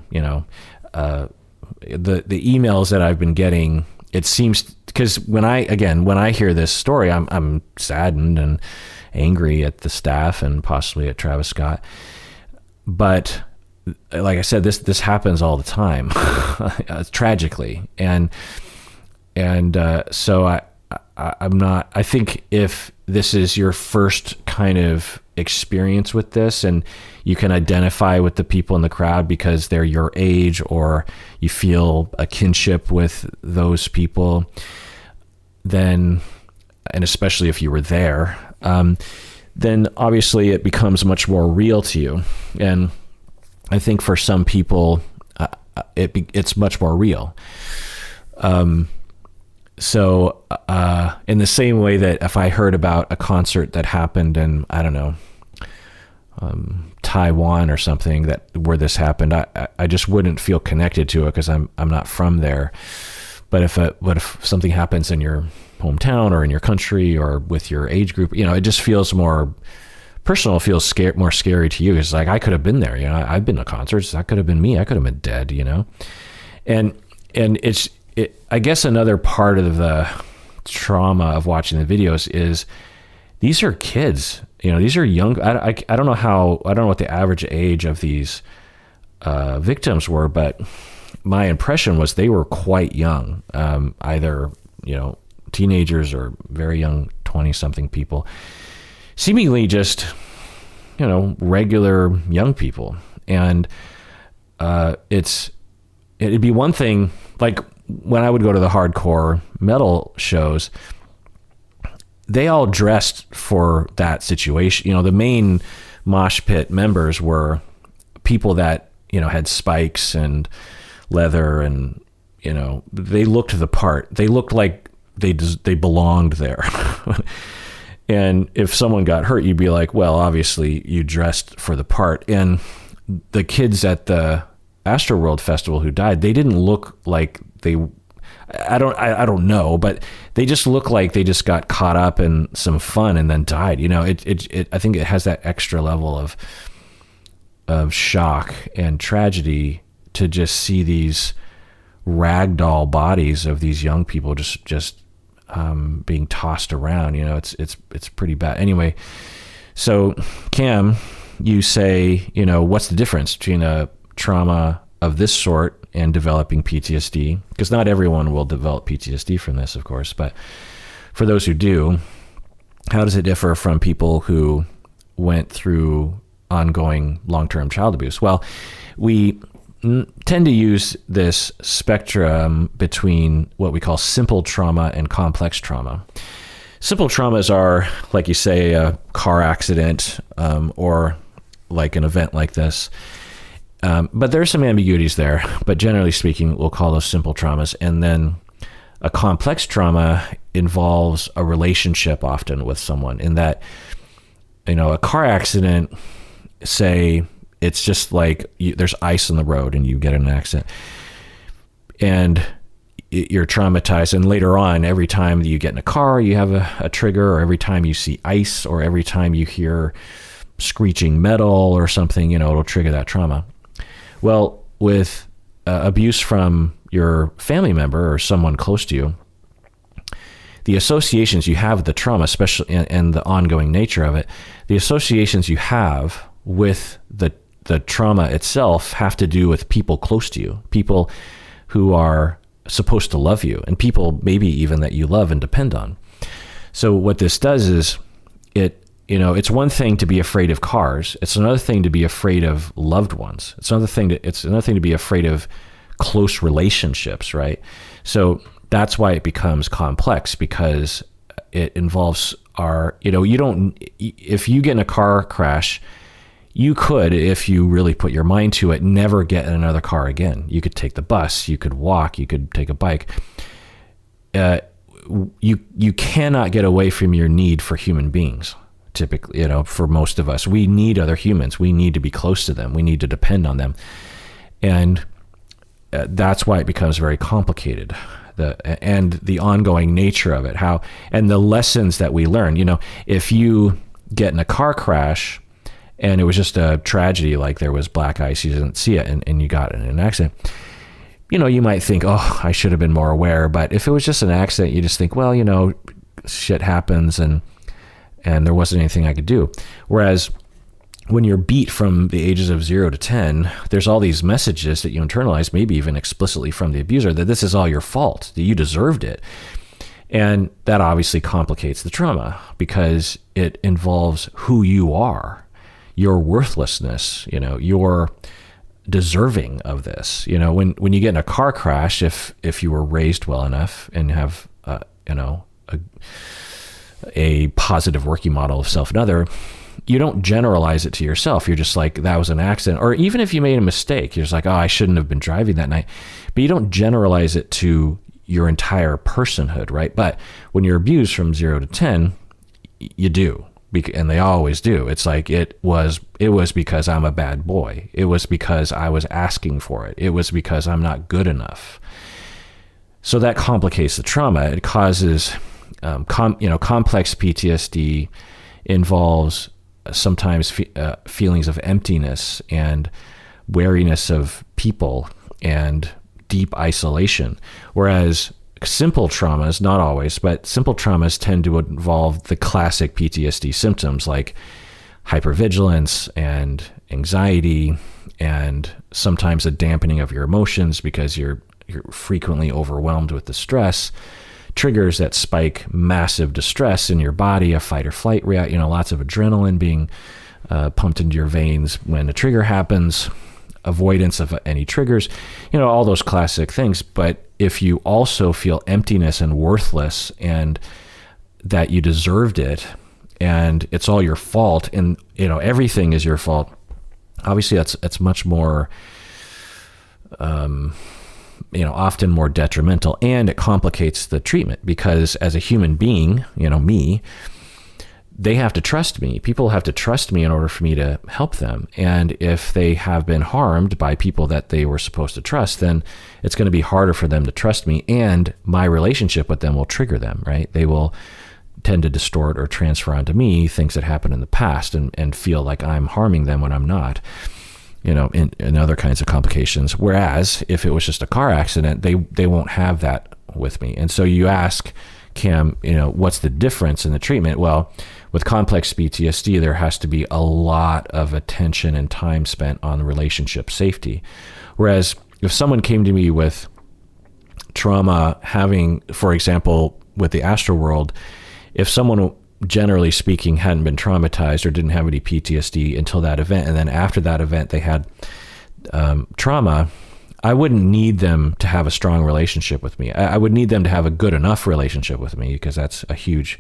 the emails that I've been getting, it seems, because when I hear this story, I'm saddened and angry at the staff and possibly at Travis Scott. But like I said, this happens all the time, tragically. And so I'm not, I think if this is your first kind of experience with this and you can identify with the people in the crowd because they're your age, or you feel a kinship with those people, then, and especially if you were there, then obviously it becomes much more real to you. And I think for some people, it's much more real. So in the same way that if I heard about a concert that happened in, I don't know, Taiwan or something where this happened, I just wouldn't feel connected to it because I'm not from there. But if something happens in your hometown or in your country or with your age group, it just feels more personal, feels more scary to you. It's like, I could have been there, I've been to concerts. That could have been me. I could have been dead, and I guess another part of the trauma of watching the videos is these are kids, these are young. I don't know what the average age of these victims were, but my impression was they were quite young, either, teenagers or very young 20-something people, seemingly just, regular young people. And it'd be one thing, like when I would go to the hardcore metal shows, they all dressed for that situation. The main mosh pit members were people that, had spikes and leather, and, they looked the part. They looked like they belonged there. And if someone got hurt, you'd be like, well, obviously you dressed for the part. And the kids at the Astroworld Festival who died, they didn't look like I don't know, but they just look like they just got caught up in some fun and then died. I think it has that extra level of shock and tragedy to just see these ragdoll bodies of these young people just being tossed around. It's pretty bad. Anyway, so Cam, you say, what's the difference between a trauma of this sort and developing PTSD? Because not everyone will develop PTSD from this, of course, but for those who do, how does it differ from people who went through ongoing long-term child abuse? Well, we tend to use this spectrum between what we call simple trauma and complex trauma. Simple traumas are, like you say, a car accident, or like an event like this. But there's some ambiguities there, but generally speaking, we'll call those simple traumas. And then a complex trauma involves a relationship often with someone, in that, a car accident, say it's just like there's ice on the road and you get in an accident and you're traumatized. And later on, every time you get in a car, you have a trigger, or every time you see ice, or every time you hear screeching metal or something, it'll trigger that trauma. Well, with abuse from your family member or someone close to you, the associations you have with the trauma, especially and the ongoing nature of it, the associations you have with the trauma itself have to do with people close to you, people who are supposed to love you, and people maybe even that you love and depend on. So what this does is it's one thing to be afraid of cars. It's another thing to be afraid of loved ones. It's another thing to be afraid of close relationships, right? So that's why it becomes complex, because it involves if you get in a car crash, you could, if you really put your mind to it, never get in another car again. You could take the bus, you could walk, you could take a bike. You cannot get away from your need for human beings. Typically, for most of us, we need other humans. We need to be close to them. We need to depend on them. And that's why it becomes very complicated. The ongoing nature of it, and the lessons that we learn. If you get in a car crash and it was just a tragedy, like there was black ice, you didn't see it, and you got in an accident, you might think, oh, I should have been more aware. But if it was just an accident, you just think, well, shit happens, and there wasn't anything I could do. Whereas when you're beat from the ages of 0 to 10, there's all these messages that you internalize, maybe even explicitly from the abuser, that this is all your fault, that you deserved it. And that obviously complicates the trauma, because it involves who you are, your worthlessness, your deserving of this. When you get in a car crash, if you were raised well enough and have, a positive working model of self and other, you don't generalize it to yourself. You're just like, that was an accident. Or even if you made a mistake, you're just like, oh, I shouldn't have been driving that night. But you don't generalize it to your entire personhood, right? But when you're abused from 0 to 10, you do. And they always do. It's like, it was because I'm a bad boy. It was because I was asking for it. It was because I'm not good enough. So that complicates the trauma. It causes, complex PTSD involves sometimes feelings of emptiness and wariness of people and deep isolation. Whereas simple traumas, not always, but simple traumas tend to involve the classic PTSD symptoms like hypervigilance and anxiety, and sometimes a dampening of your emotions because you're frequently overwhelmed with the stress. Triggers that spike massive distress in your body, a fight or flight reaction, lots of adrenaline being pumped into your veins when a trigger happens, avoidance of any triggers, all those classic things. But if you also feel emptiness and worthless, and that you deserved it and it's all your fault, and everything is your fault, obviously that's much more often more detrimental, and it complicates the treatment, because as a human being, me, they have to trust me. People have to trust me in order for me to help them. And if they have been harmed by people that they were supposed to trust, then it's going to be harder for them to trust me, and my relationship with them will trigger them, right? They will tend to distort or transfer onto me things that happened in the past and feel like I'm harming them when I'm not, in other kinds of complications. Whereas if it was just a car accident, they won't have that with me. And so you ask, Cam, what's the difference in the treatment? Well, with complex PTSD, there has to be a lot of attention and time spent on relationship safety. Whereas if someone came to me with trauma, having, for example, with the Astroworld, if someone, generally speaking, hadn't been traumatized or didn't have any PTSD until that event, and then after that event they had trauma, I wouldn't need them to have a strong relationship with me. I would need them to have a good enough relationship with me, because that's a huge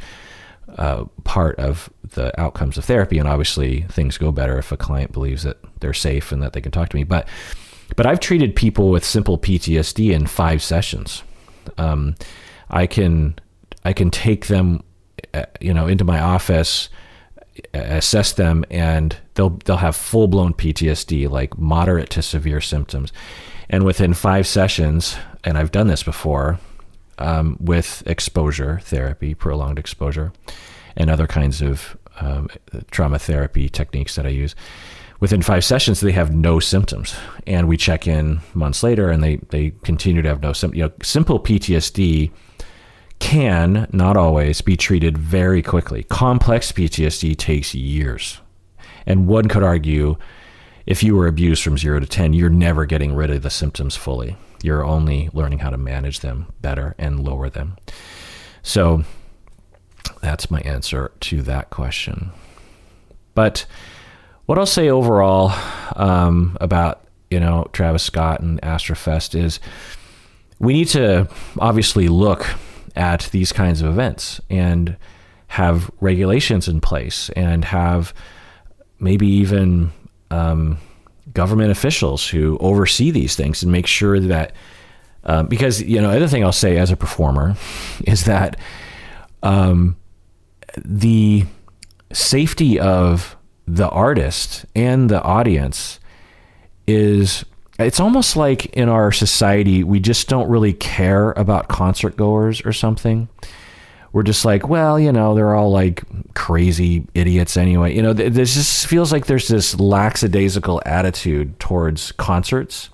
part of the outcomes of therapy. And obviously things go better if a client believes that they're safe and that they can talk to me. But I've treated people with simple PTSD in 5 sessions. I can take them into my office, assess them, and they'll have full-blown PTSD, like moderate to severe symptoms. And within 5 sessions, and I've done this before, with exposure therapy, prolonged exposure, and other kinds of trauma therapy techniques that I use, within 5 sessions, they have no symptoms. And we check in months later and they continue to have no symptoms. Simple PTSD can, not always, be treated very quickly. Complex PTSD takes years. And one could argue, if you were abused from 0 to 10, you're never getting rid of the symptoms fully. You're only learning how to manage them better and lower them. So that's my answer to that question. But what I'll say overall about Travis Scott and Astrofest is, we need to obviously look at these kinds of events and have regulations in place, and have maybe even government officials who oversee these things and make sure that, because, other thing I'll say as a performer is that the safety of the artist and the audience it's almost like in our society, we just don't really care about concert goers or something. We're just like, well, they're all like crazy idiots anyway. This just feels like there's this lackadaisical attitude towards concerts,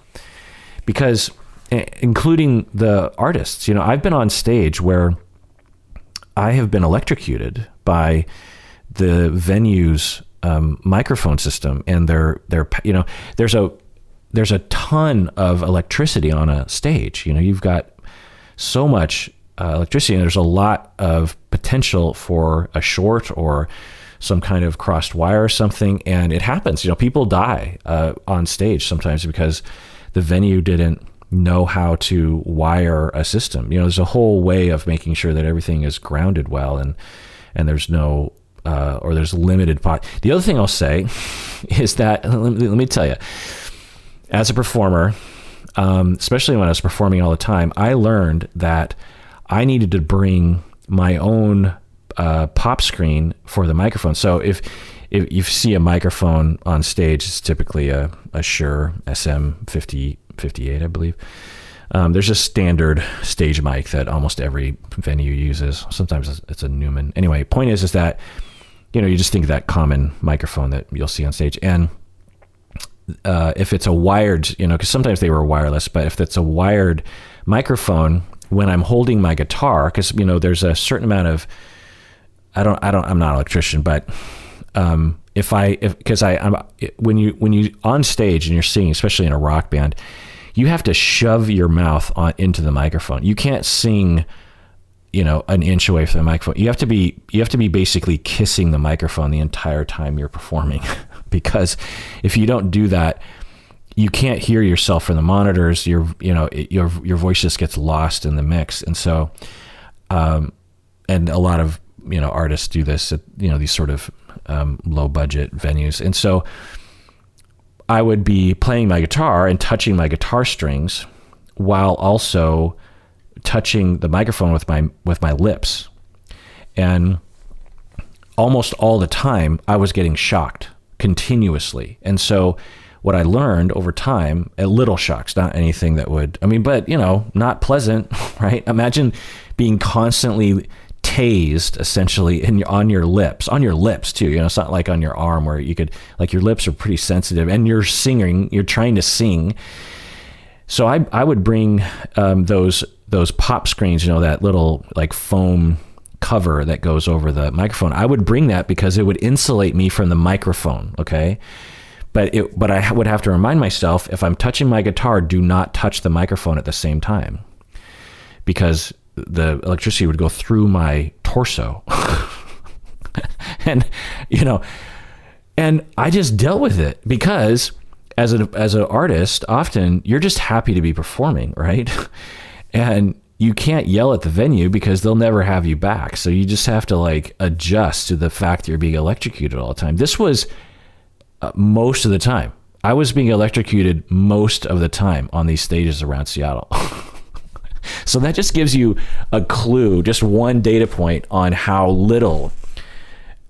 because including the artists, I've been on stage where I have been electrocuted by the venue's microphone system, and there's a ton of electricity on a stage. You've got so much electricity, and there's a lot of potential for a short or some kind of crossed wire or something. And it happens, people die on stage sometimes because the venue didn't know how to wire a system. There's a whole way of making sure that everything is grounded well, and there's no, or there's limited pot. The other thing I'll say is that, let me tell you, as a performer, especially when I was performing all the time, I learned that I needed to bring my own pop screen for the microphone. So if you see a microphone on stage, it's typically a Shure SM58, I believe. There's a standard stage mic that almost every venue uses. Sometimes it's a Newman. Anyway, point is that, you just think of that common microphone that you'll see on stage. And if it's a wired, because sometimes they were wireless, but if it's a wired microphone, when I'm holding my guitar, because there's a certain amount of, I'm not an electrician, but when you on stage and you're singing, especially in a rock band, you have to shove your mouth into the microphone. You can't sing, an inch away from the microphone. You have to be basically kissing the microphone the entire time you're performing. Because if you don't do that, you can't hear yourself from the monitors. Your voice just gets lost in the mix. And so, and a lot of artists do this at, these sort of low budget venues. And so I would be playing my guitar and touching my guitar strings while also touching the microphone with my lips. And almost all the time I was getting shocked continuously. And so what I learned over time, little shocks, not anything that would, but not pleasant, right? Imagine being constantly tased essentially on your lips too. It's not like on your arm where you could, like, your lips are pretty sensitive and you're trying to sing. So I would bring those pop screens, that little like foam cover that goes over the microphone. I would bring that because it would insulate me from the microphone. Okay. But I would have to remind myself, if I'm touching my guitar, do not touch the microphone at the same time, because the electricity would go through my torso. and I just dealt with it, because as an artist, often you're just happy to be performing, right? And you can't yell at the venue because they'll never have you back. So you just have to like adjust to the fact that you're being electrocuted all the time. This was most of the time. I was being electrocuted most of the time on these stages around Seattle. So that just gives you a clue, just one data point on how little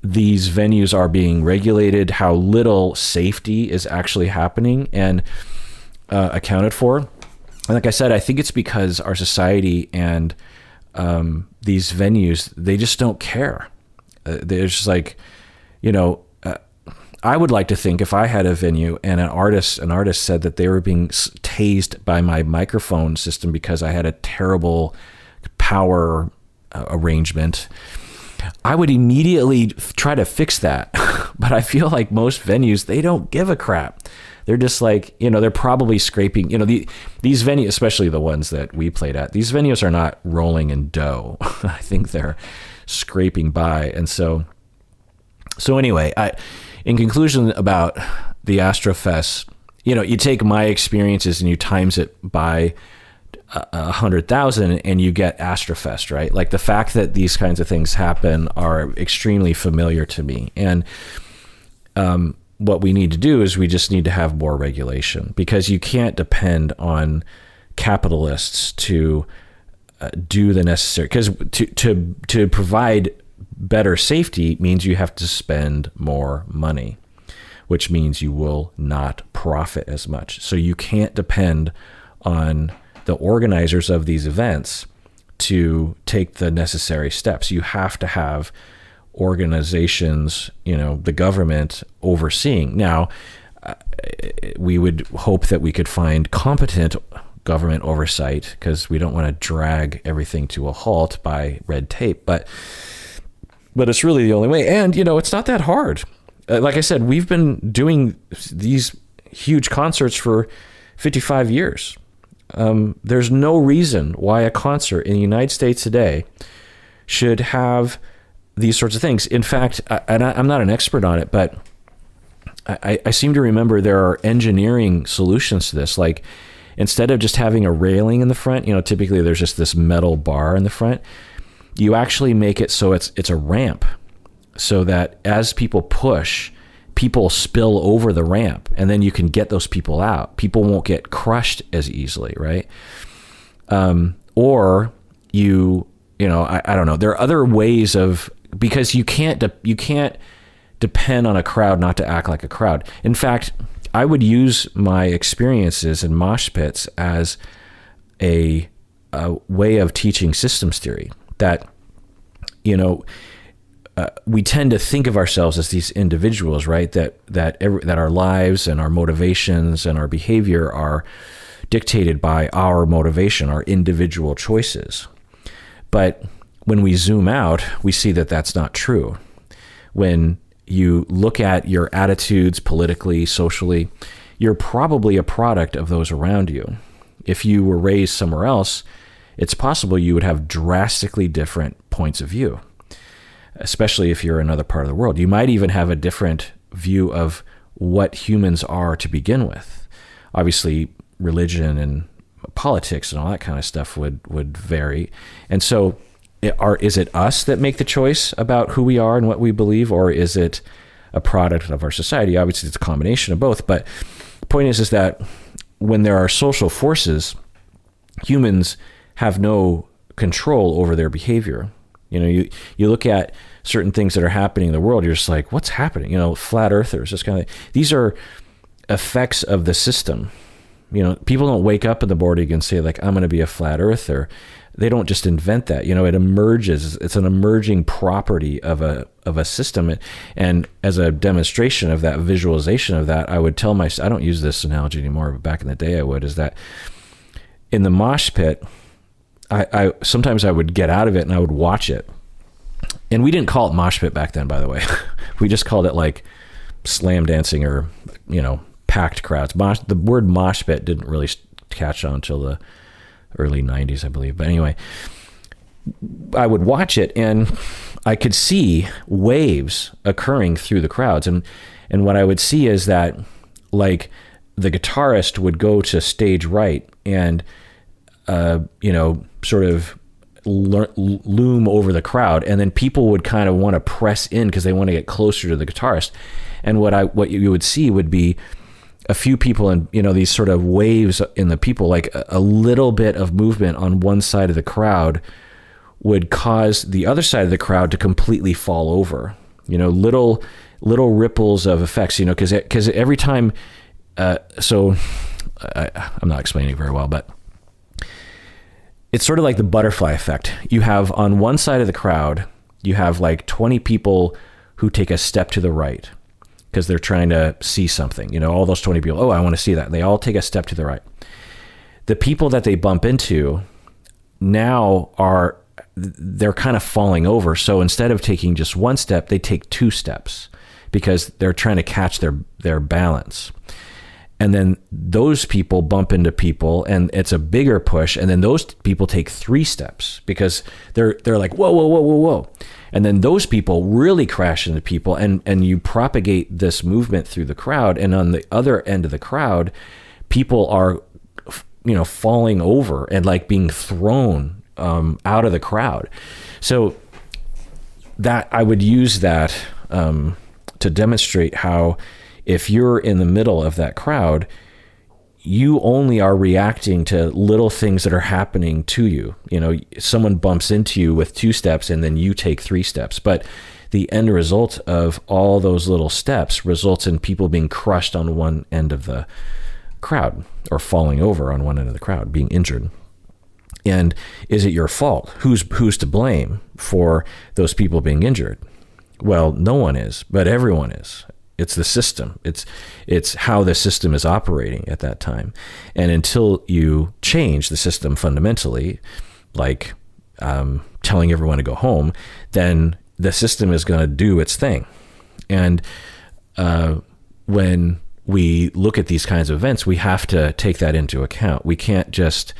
these venues are being regulated, how little safety is actually happening and accounted for. And like I said, I think it's because our society and these venues, they just don't care. They're just like, I would like to think, if I had a venue and an artist said that they were being tased by my microphone system because I had a terrible power arrangement, I would immediately try to fix that. But I feel like most venues, they don't give a crap. They're just like, they're probably scraping, these venues, especially the ones that we played at, these venues are not rolling in dough. I think they're scraping by. And so anyway, in conclusion about the Astrofest, you take my experiences and you times it by 100,000 and you get Astrofest, right? Like, the fact that these kinds of things happen are extremely familiar to me. And what we need to do is we just need to have more regulation, because you can't depend on capitalists to do the necessary, because to provide better safety means you have to spend more money, which means you will not profit as much. So you can't depend on the organizers of these events to take the necessary steps. You have to have organizations, the government overseeing. Now, we would hope that we could find competent government oversight, because we don't want to drag everything to a halt by red tape. But it's really the only way. And, it's not that hard. Like I said, we've been doing these huge concerts for 55 years. There's no reason why a concert in the United States today should have these sorts of things. In fact, I'm not an expert on it, but I seem to remember there are engineering solutions to this. Like, instead of just having a railing in the front, typically there's just this metal bar in the front. You actually make it so it's a ramp, so that as people push, people spill over the ramp, and then you can get those people out. People won't get crushed as easily, right? Or I don't know. There are other ways of, because you can't depend on a crowd not to act like a crowd. In fact, I would use my experiences in mosh pits as a way of teaching systems theory. That, we tend to think of ourselves as these individuals, right? That our lives and our motivations and our behavior are dictated by our motivation, our individual choices. But when we zoom out, we see that that's not true. When you look at your attitudes politically, socially, you're probably a product of those around you. If you were raised somewhere else, it's possible you would have drastically different points of view, especially if you're in another part of the world. You might even have a different view of what humans are to begin with. Obviously, religion and politics and all that kind of stuff would vary. And so is it us that make the choice about who we are and what we believe, or is it a product of our society? Obviously, it's a combination of both. But the point is that when there are social forces, humans have no control over their behavior. You look at certain things that are happening in the world, you're just like, what's happening? Flat earthers, this kind of thing. These are effects of the system. People don't wake up in the morning and say, like, I'm going to be a flat earther. They don't just invent that. It emerges. It's an emerging property of a system. And as a demonstration of that, visualization of that, I would tell I don't use this analogy anymore, but back in the day I would, is that in the mosh pit, I sometimes I would get out of it and I would watch it. And we didn't call it mosh pit back then, by the way. We just called it like slam dancing or, packed crowds. The word mosh pit didn't really catch on until the early 90s, I believe. But anyway, I would watch it and I could see waves occurring through the crowds. And what I would see is that, like, the guitarist would go to stage right and, sort of loom over the crowd, and then people would kind of want to press in because they want to get closer to the guitarist. And what you would see would be a few people and, these sort of waves in the people, like a little bit of movement on one side of the crowd would cause the other side of the crowd to completely fall over, little ripples of effects, because every time, I'm not explaining it very well, but it's sort of like the butterfly effect. You have on one side of the crowd, you have like 20 people who take a step to the right because they're trying to see something. All those 20 people, I want to see that. They all take a step to the right. The people that they bump into now they're kind of falling over. So instead of taking just one step, they take 2 steps because they're trying to catch their balance. And then those people bump into people and it's a bigger push. And then those people take 3 steps because they're like, whoa, whoa, whoa, whoa, whoa. And then those people really crash into people and you propagate this movement through the crowd. And on the other end of the crowd, people are, falling over and like being thrown out of the crowd. So that I would use that to demonstrate how, if you're in the middle of that crowd, you only are reacting to little things that are happening to you. Someone bumps into you with 2 steps and then you take 3 steps. But the end result of all those little steps results in people being crushed on one end of the crowd or falling over on one end of the crowd, being injured. And is it your fault? Who's to blame for those people being injured? Well, no one is, but everyone is. It's the system. It's how the system is operating at that time. And until you change the system fundamentally, like telling everyone to go home, then the system is going to do its thing. And when we look at these kinds of events, we have to take that into account. We can't just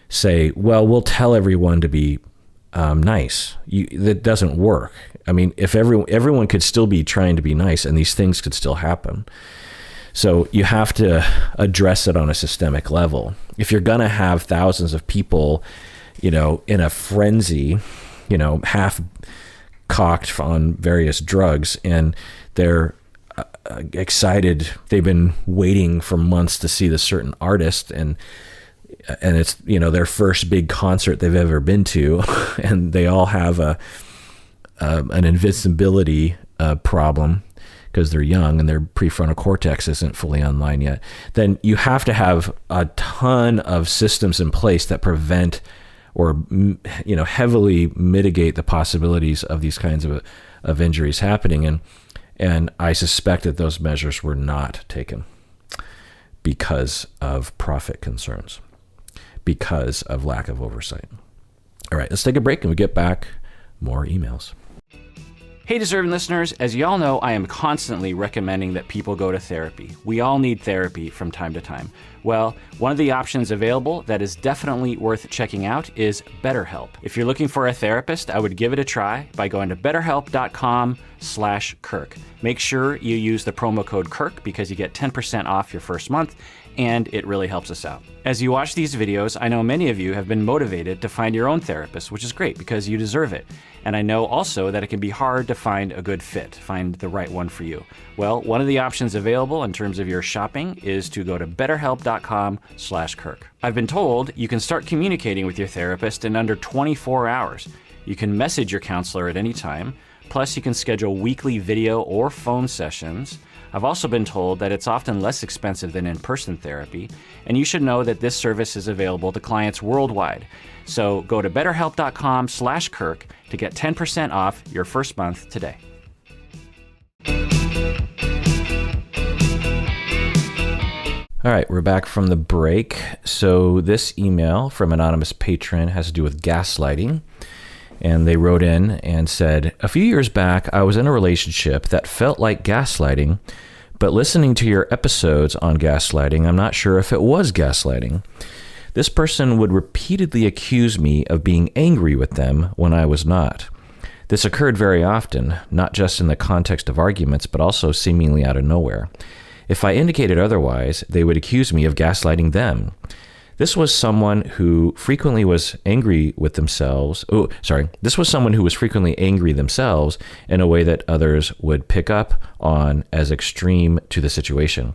say, well, we'll tell everyone to be nice. That doesn't work. I mean, if everyone could still be trying to be nice and these things could still happen. So you have to address it on a systemic level. If you're going to have thousands of people, in a frenzy, half cocked on various drugs, and they're excited, they've been waiting for months to see this certain artist, and it's, their first big concert they've ever been to, and they all have an invincibility problem because they're young and their prefrontal cortex isn't fully online yet, then you have to have a ton of systems in place that prevent or, heavily mitigate the possibilities of these kinds of injuries happening. And I suspect that those measures were not taken because of profit concerns, because of lack of oversight. All right, let's take a break and we get back. More emails. Hey, deserving listeners, as you all know, I am constantly recommending that people go to therapy. We all need therapy from time to time. Well, one of the options available that is definitely worth checking out is BetterHelp. If you're looking for a therapist, I would give it a try by going to betterhelp.com/Kirk. Make sure you use the promo code Kirk because you get 10% off your first month. and it really helps us out. As you watch these videos, I know many of you have been motivated to find your own therapist, which is great because you deserve it. And I know also that it can be hard to find a good fit, find the right one for you. Well, one of the options available in terms of your shopping is to go to betterhelp.com/Kirk. I've been told you can start communicating with your therapist in under 24 hours. You can message your counselor at any time. Plus, you can schedule weekly video or phone sessions. I've also been told that it's often less expensive than in-person therapy, and you should know that this service is available to clients worldwide. So go to betterhelp.com/Kirk to get 10% off your first month today. All right, we're back from the break. So this email from anonymous patron has to do with gaslighting. And they wrote in and said, a few years back, I was in a relationship that felt like gaslighting, but listening to your episodes on gaslighting, I'm not sure if it was gaslighting. This person would repeatedly accuse me of being angry with them when I was not. This occurred very often, not just in the context of arguments, but also seemingly out of nowhere. If I indicated otherwise, they would accuse me of gaslighting them. This was someone who frequently was angry with themselves. This was someone who was frequently angry themselves in a way that others would pick up on as extreme to the situation.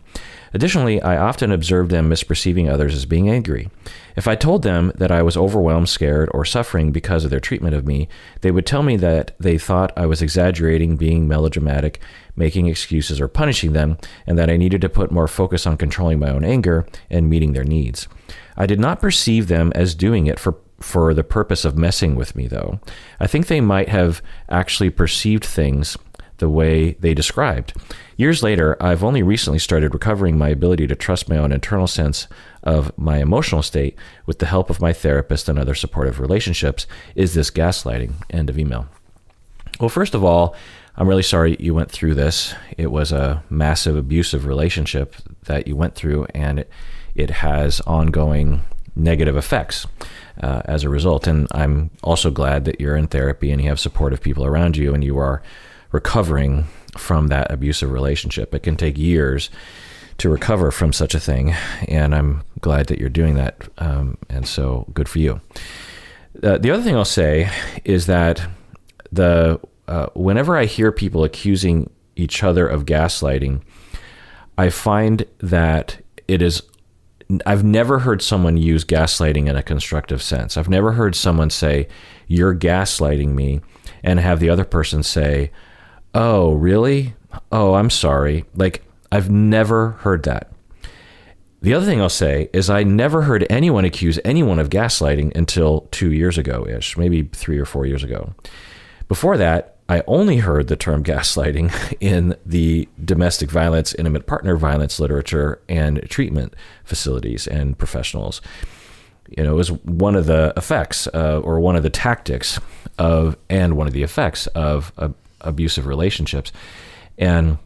Additionally, I often observed them misperceiving others as being angry. If I told them that I was overwhelmed, scared, or suffering because of their treatment of me, they would tell me that they thought I was exaggerating, being melodramatic, making excuses, or punishing them, and that I needed to put more focus on controlling my own anger and meeting their needs. I did not perceive them as doing it for the purpose of messing with me, though. I think they might have actually perceived things the way they described. Years later, I've only recently started recovering my ability to trust my own internal sense of my emotional state with the help of my therapist and other supportive relationships. Is this gaslighting? End of email. Well, first of all, I'm really sorry you went through this. It was a massive abusive relationship that you went through, and it has ongoing negative effects as a result. And I'm also glad that you're in therapy and you have supportive people around you and you are recovering from that abusive relationship. It can take years to recover from such a thing, and I'm glad that you're doing that. And so good for you. The other thing I'll say is that whenever I hear people accusing each other of gaslighting, I find that I've never heard someone use gaslighting in a constructive sense. I've never heard someone say, "You're gaslighting me," and have the other person say, "Oh, really? Oh, I'm sorry." Like, I've never heard that. The other thing I'll say is I never heard anyone accuse anyone of gaslighting until 2 years ago-ish, maybe 3 or 4 years ago. Before that, I only heard the term gaslighting in the domestic violence, intimate partner violence literature and treatment facilities and professionals. You know, it was one of the effects or one of the tactics of, and one of the effects of abusive relationships. And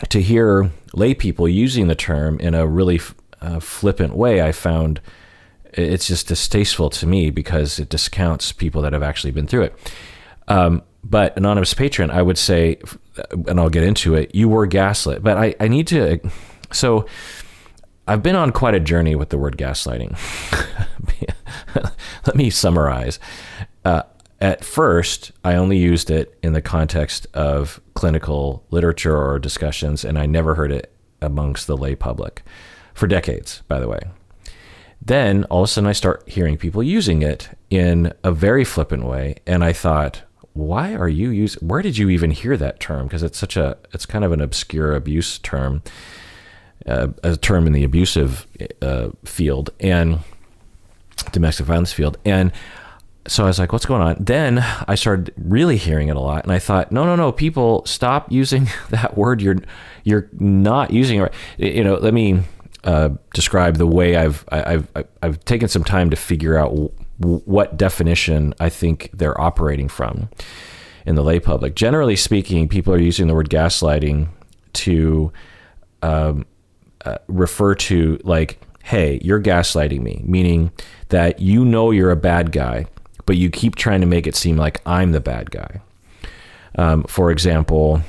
to hear lay people using the term in a really flippant way, I found it's just distasteful to me because it discounts people that have actually been through it. But anonymous patron, I would say, and I'll get into it, you were gaslit. But I need to, so I've been on quite a journey with the word gaslighting. Let me summarize. At first, I only used it in the context of clinical literature or discussions, and I never heard it amongst the lay public for decades, by the way. Then all of a sudden I start hearing people using it in a very flippant way, and I thought, why are you using, where did you even hear that term? Because it's kind of an obscure abuse term, a term in the abusive field and domestic violence field. And so I was like, what's going on? Then I started really hearing it a lot, and I thought, no, people, stop using that word. You're not using it right. You know, let me describe the way I've taken some time to figure out what definition I think they're operating from in the lay public. Generally speaking, people are using the word gaslighting to refer to, like, hey, you're gaslighting me, meaning that you know you're a bad guy, but you keep trying to make it seem like I'm the bad guy. For example,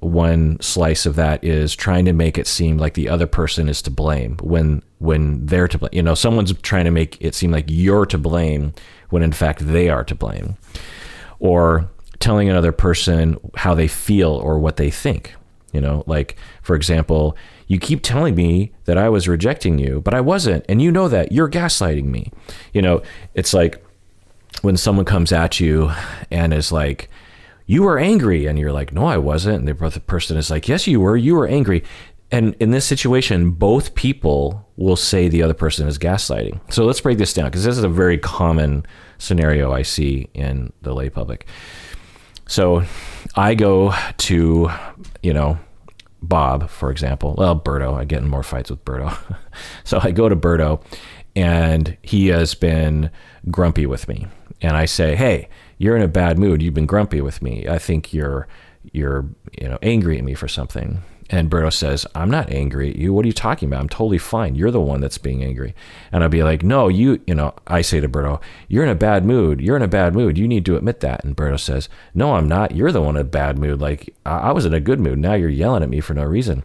one slice of that is trying to make it seem like the other person is to blame when they're to blame. You know, someone's trying to make it seem like you're to blame when in fact they are to blame. Or telling another person how they feel or what they think. You know, like, for example, you keep telling me that I was rejecting you, but I wasn't. And you know that. You're gaslighting me. You know, it's like when someone comes at you and is like, you were angry. And you're like, no, I wasn't. And the person is like, yes, you were angry. And in this situation, both people will say the other person is gaslighting. So let's break this down, because this is a very common scenario I see in the lay public. So I go to, you know, Bob, for example. Well, Berto. I get in more fights with Berto. So I go to Berto, and he has been grumpy with me. And I say, hey, you're in a bad mood. You've been grumpy with me. I think you're angry at me for something. And Berto says, I'm not angry at you. What are you talking about? I'm totally fine. You're the one that's being angry. And I'll be like, no, I say to Berto, you're in a bad mood. You're in a bad mood. You need to admit that. And Berto says, no, I'm not. You're the one in a bad mood. Like, I was in a good mood. Now you're yelling at me for no reason.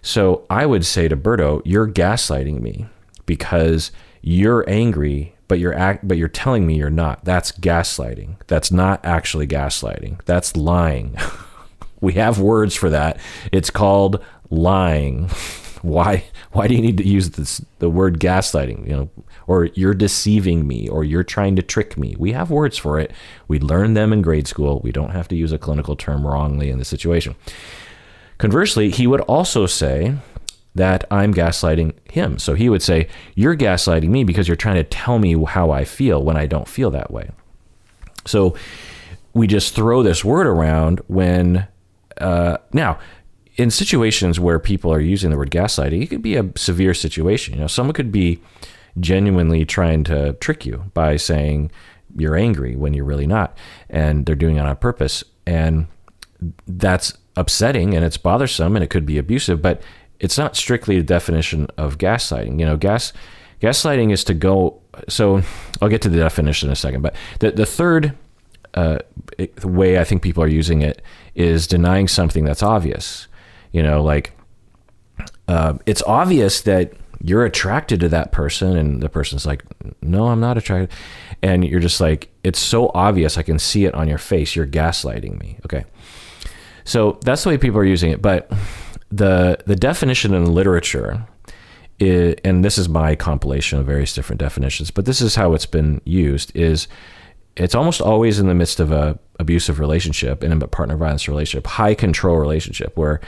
So I would say to Berto, you're gaslighting me because you're angry, but you're telling me you're not. That's gaslighting. That's not actually gaslighting. That's lying. We have words for that. It's called lying. Why do you need to use the word gaslighting? You know, or you're deceiving me, or you're trying to trick me. We have words for it. We learned them in grade school. We don't have to use a clinical term wrongly in the situation. Conversely, he would also say that I'm gaslighting him. So he would say, you're gaslighting me because you're trying to tell me how I feel when I don't feel that way. So we just throw this word around when now, in situations where people are using the word gaslighting, it could be a severe situation. You know, someone could be genuinely trying to trick you by saying you're angry when you're really not, and they're doing it on purpose. And that's upsetting, and it's bothersome, and it could be abusive, but it's not strictly the definition of gaslighting. You know, gaslighting is to go. So I'll get to the definition in a second, but the third the way I think people are using it is denying something that's obvious. You know, like it's obvious that you're attracted to that person, and the person's like, no, I'm not attracted. And you're just like, it's so obvious. I can see it on your face. You're gaslighting me. Okay. So that's the way people are using it. But the definition in literature is, and this is my compilation of various different definitions, but this is how it's been used, is it's almost always in the midst of a abusive relationship, intimate partner violence relationship, high control relationship, where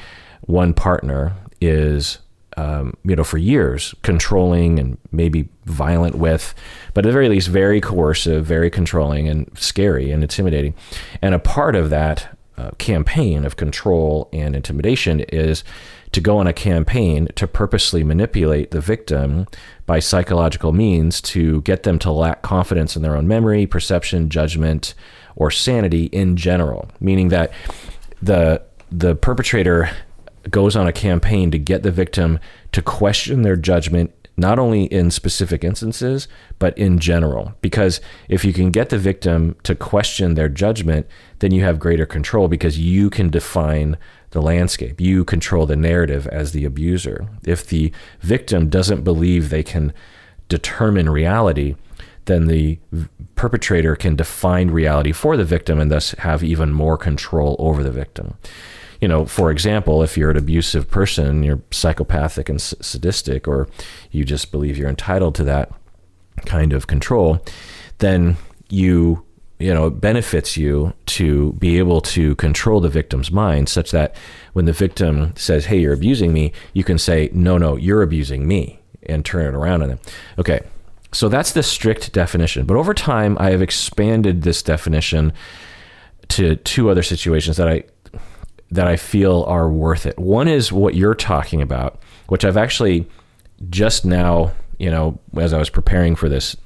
one partner is, for years controlling and maybe violent with, but at the very least, very coercive, very controlling and scary and intimidating. And a part of that campaign of control and intimidation is to go on a campaign to purposely manipulate the victim by psychological means to get them to lack confidence in their own memory, perception, judgment, or sanity in general. Meaning that the perpetrator goes on a campaign to get the victim to question their judgment, not only in specific instances, but in general. Because if you can get the victim to question their judgment, then you have greater control, because you can define the landscape. You control the narrative as the abuser. If the victim doesn't believe they can determine reality, then the perpetrator can define reality for the victim and thus have even more control over the victim. You know, for example, if you're an abusive person, you're psychopathic and sadistic, or you just believe you're entitled to that kind of control, then it benefits you to be able to control the victim's mind such that when the victim says, hey, you're abusing me, you can say, no, you're abusing me, and turn it around on them. Okay, so that's the strict definition. But over time, I have expanded this definition to two other situations that I feel are worth it. One is what you're talking about, which I've actually just now, as I was preparing for this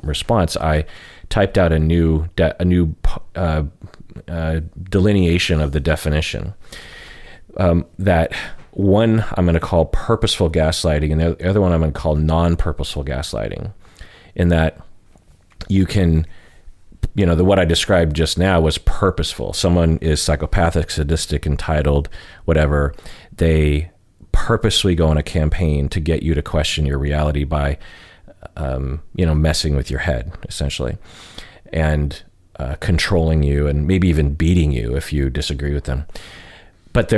response, I typed out a new delineation of the definition. That one I'm going to call purposeful gaslighting, and the other one I'm going to call non-purposeful gaslighting. In that you can what I described just now was purposeful. Someone is psychopathic, sadistic, entitled, whatever. They purposely go on a campaign to get you to question your reality by, messing with your head, essentially, and controlling you, and maybe even beating you if you disagree with them. But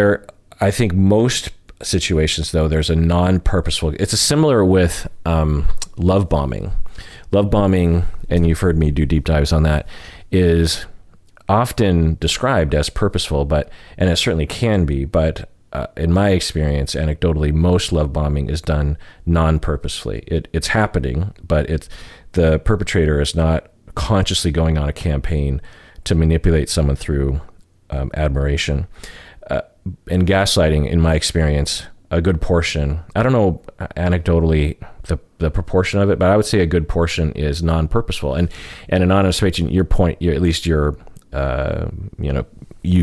I think most situations, though, there's a non-purposeful. It's similar with love bombing. Love bombing, and you've heard me do deep dives on that, is often described as purposeful, and it certainly can be, but in my experience, anecdotally, most love bombing is done non-purposefully. It's happening, but the perpetrator is not consciously going on a campaign to manipulate someone through admiration. And gaslighting, in my experience, a good portion, I don't know anecdotally the proportion of it, but I would say a good portion is non-purposeful. And anonymous, your point, you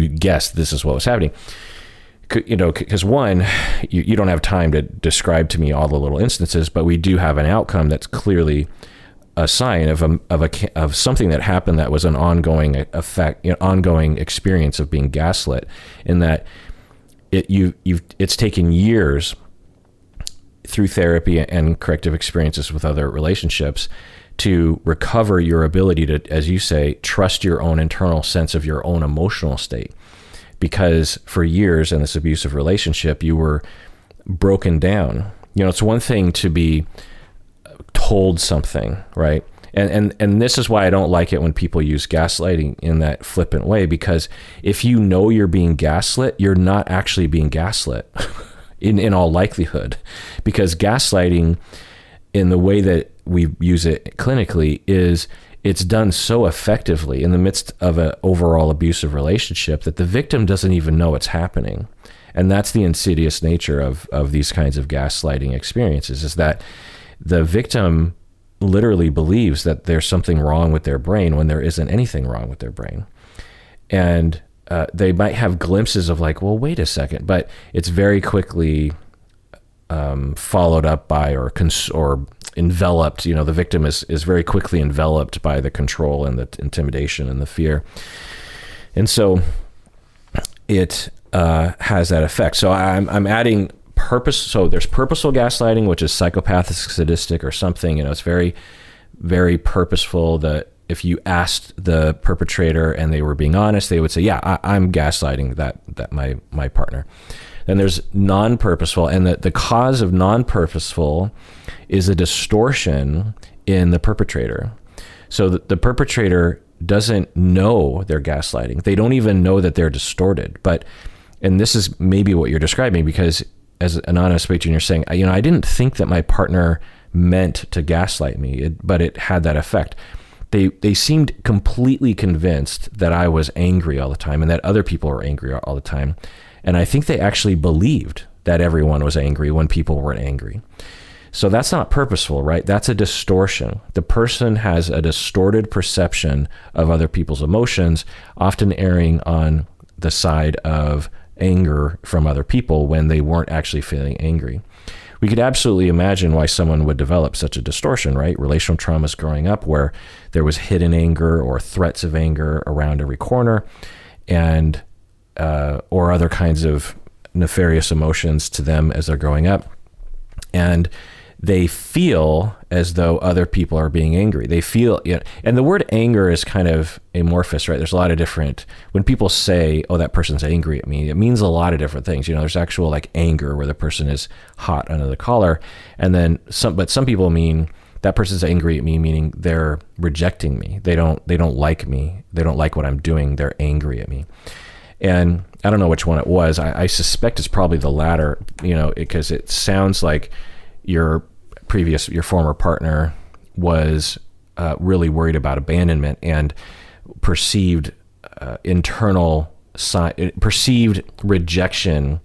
guessed this is what was happening. Because one, you don't have time to describe to me all the little instances, but we do have an outcome that's clearly a sign of something that happened that was an ongoing effect, ongoing experience of being gaslit, in that it's taken years through therapy and corrective experiences with other relationships to recover your ability to, as you say, trust your own internal sense of your own emotional state. Because for years in this abusive relationship, you were broken down. It's one thing to be told something, right? And this is why I don't like it when people use gaslighting in that flippant way, because if you know you're being gaslit, you're not actually being gaslit in all likelihood, because gaslighting, in the way that we use it clinically, it's done so effectively in the midst of an overall abusive relationship that the victim doesn't even know it's happening. And that's the insidious nature of these kinds of gaslighting experiences, is that the victim literally believes that there's something wrong with their brain when there isn't anything wrong with their brain. And they might have glimpses of like, well, wait a second, but it's very quickly followed up by or enveloped. The victim is very quickly enveloped by the control and the intimidation and the fear. And so it has that effect. So I'm adding purpose. So there's purposeful gaslighting, which is psychopathic, sadistic, or something. It's very, very purposeful. That if you asked the perpetrator and they were being honest, they would say, "Yeah, I'm gaslighting that my partner." Then there's non-purposeful, and the cause of non-purposeful is a distortion in the perpetrator. So the perpetrator doesn't know they're gaslighting. They don't even know that they're distorted. And this is maybe what you're describing, because as an honest patron, you're saying, I didn't think that my partner meant to gaslight me, but it had that effect. They seemed completely convinced that I was angry all the time and that other people were angry all the time. And I think they actually believed that everyone was angry when people weren't angry. So that's not purposeful, right? That's a distortion. The person has a distorted perception of other people's emotions, often erring on the side of anger from other people when they weren't actually feeling angry. We could absolutely imagine why someone would develop such a distortion, right? Relational traumas growing up where there was hidden anger or threats of anger around every corner, and or other kinds of nefarious emotions to them as they're growing up. And they feel as though other people are being angry. They feel, and the word anger is kind of amorphous, right? There's a lot of different, when people say, oh, that person's angry at me, it means a lot of different things. There's actual like anger where the person is hot under the collar. And then some people mean that person's angry at me, meaning they're rejecting me. They don't like me. They don't like what I'm doing. They're angry at me. And I don't know which one it was. I suspect it's probably the latter, because it sounds like your former partner was really worried about abandonment and perceived perceived rejection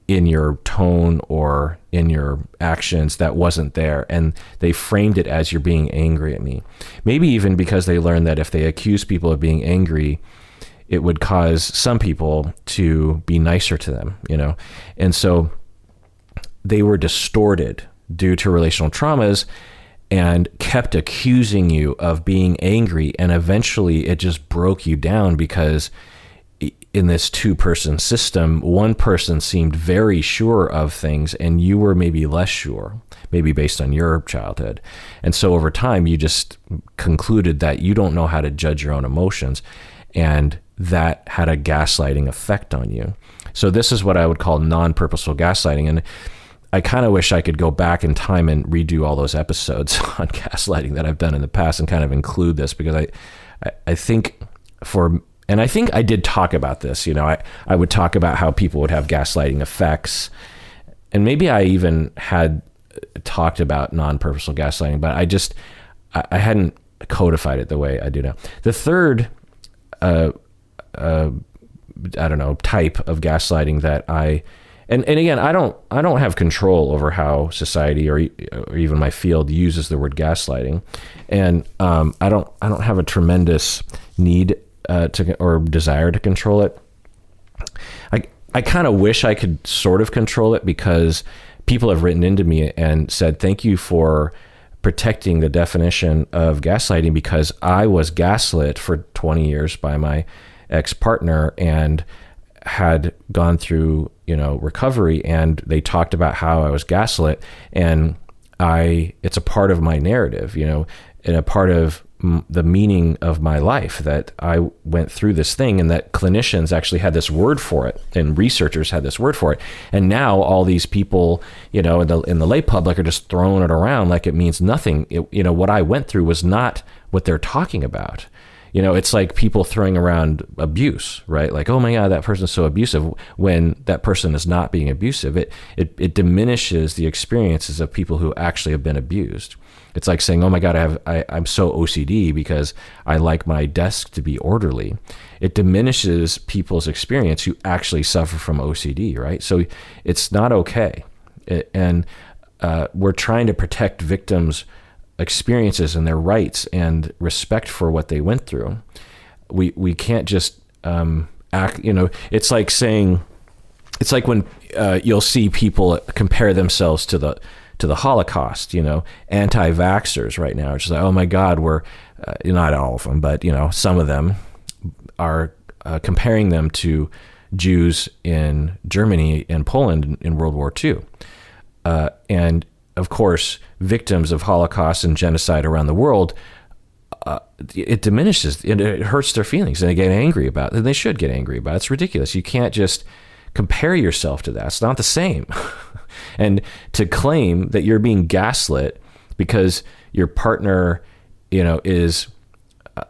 in your tone or in your actions that wasn't there, and they framed it as you're being angry at me. Maybe even because they learned that if they accuse people of being angry, it would cause some people to be nicer to them, and so they were distorted due to relational traumas, and kept accusing you of being angry. And eventually it just broke you down, because in this two-person system, one person seemed very sure of things and you were maybe less sure, maybe based on your childhood. And so over time, you just concluded that you don't know how to judge your own emotions, and that had a gaslighting effect on you. So this is what I would call non-purposeful gaslighting. And I kind of wish I could go back in time and redo all those episodes on gaslighting that I've done in the past and kind of include this, because I think and I think I did talk about this, I would talk about how people would have gaslighting effects, and maybe I even had talked about non-purposeful gaslighting, but I hadn't codified it the way I do now. The third, I don't know, type of gaslighting that and again, I don't have control over how society or even my field uses the word gaslighting, and I don't have a tremendous need or desire to control it. I kind of wish I could sort of control it, because people have written into me and said, thank you for protecting the definition of gaslighting, because I was gaslit for 20 years by my ex-partner and had gone through, recovery, and they talked about how I was gaslit, and it's a part of my narrative, and a part of the meaning of my life, that I went through this thing, and that clinicians actually had this word for it, and researchers had this word for it. And now all these people, in the lay public are just throwing it around like it means nothing. What I went through was not what they're talking about. It's like people throwing around abuse, right? Like, oh my God, that person's so abusive, when that person is not being abusive. It diminishes the experiences of people who actually have been abused. It's like saying, oh my God, I'm so OCD because I like my desk to be orderly. It diminishes people's experience who actually suffer from OCD, right? So it's not okay. And we're trying to protect victims' experiences and their rights and respect for what they went through. We can't just act, it's like saying, it's like when you'll see people compare themselves to the Holocaust, anti-vaxxers right now. It's just like, oh my God, we're, not all of them, but, some of them are comparing them to Jews in Germany and Poland in World War II. And of course, victims of Holocaust and genocide around the world, it diminishes, it hurts their feelings, and they get angry about it. And they should get angry about it. It's ridiculous. You can't just compare yourself to that. It's not the same. And to claim that you're being gaslit because your partner, is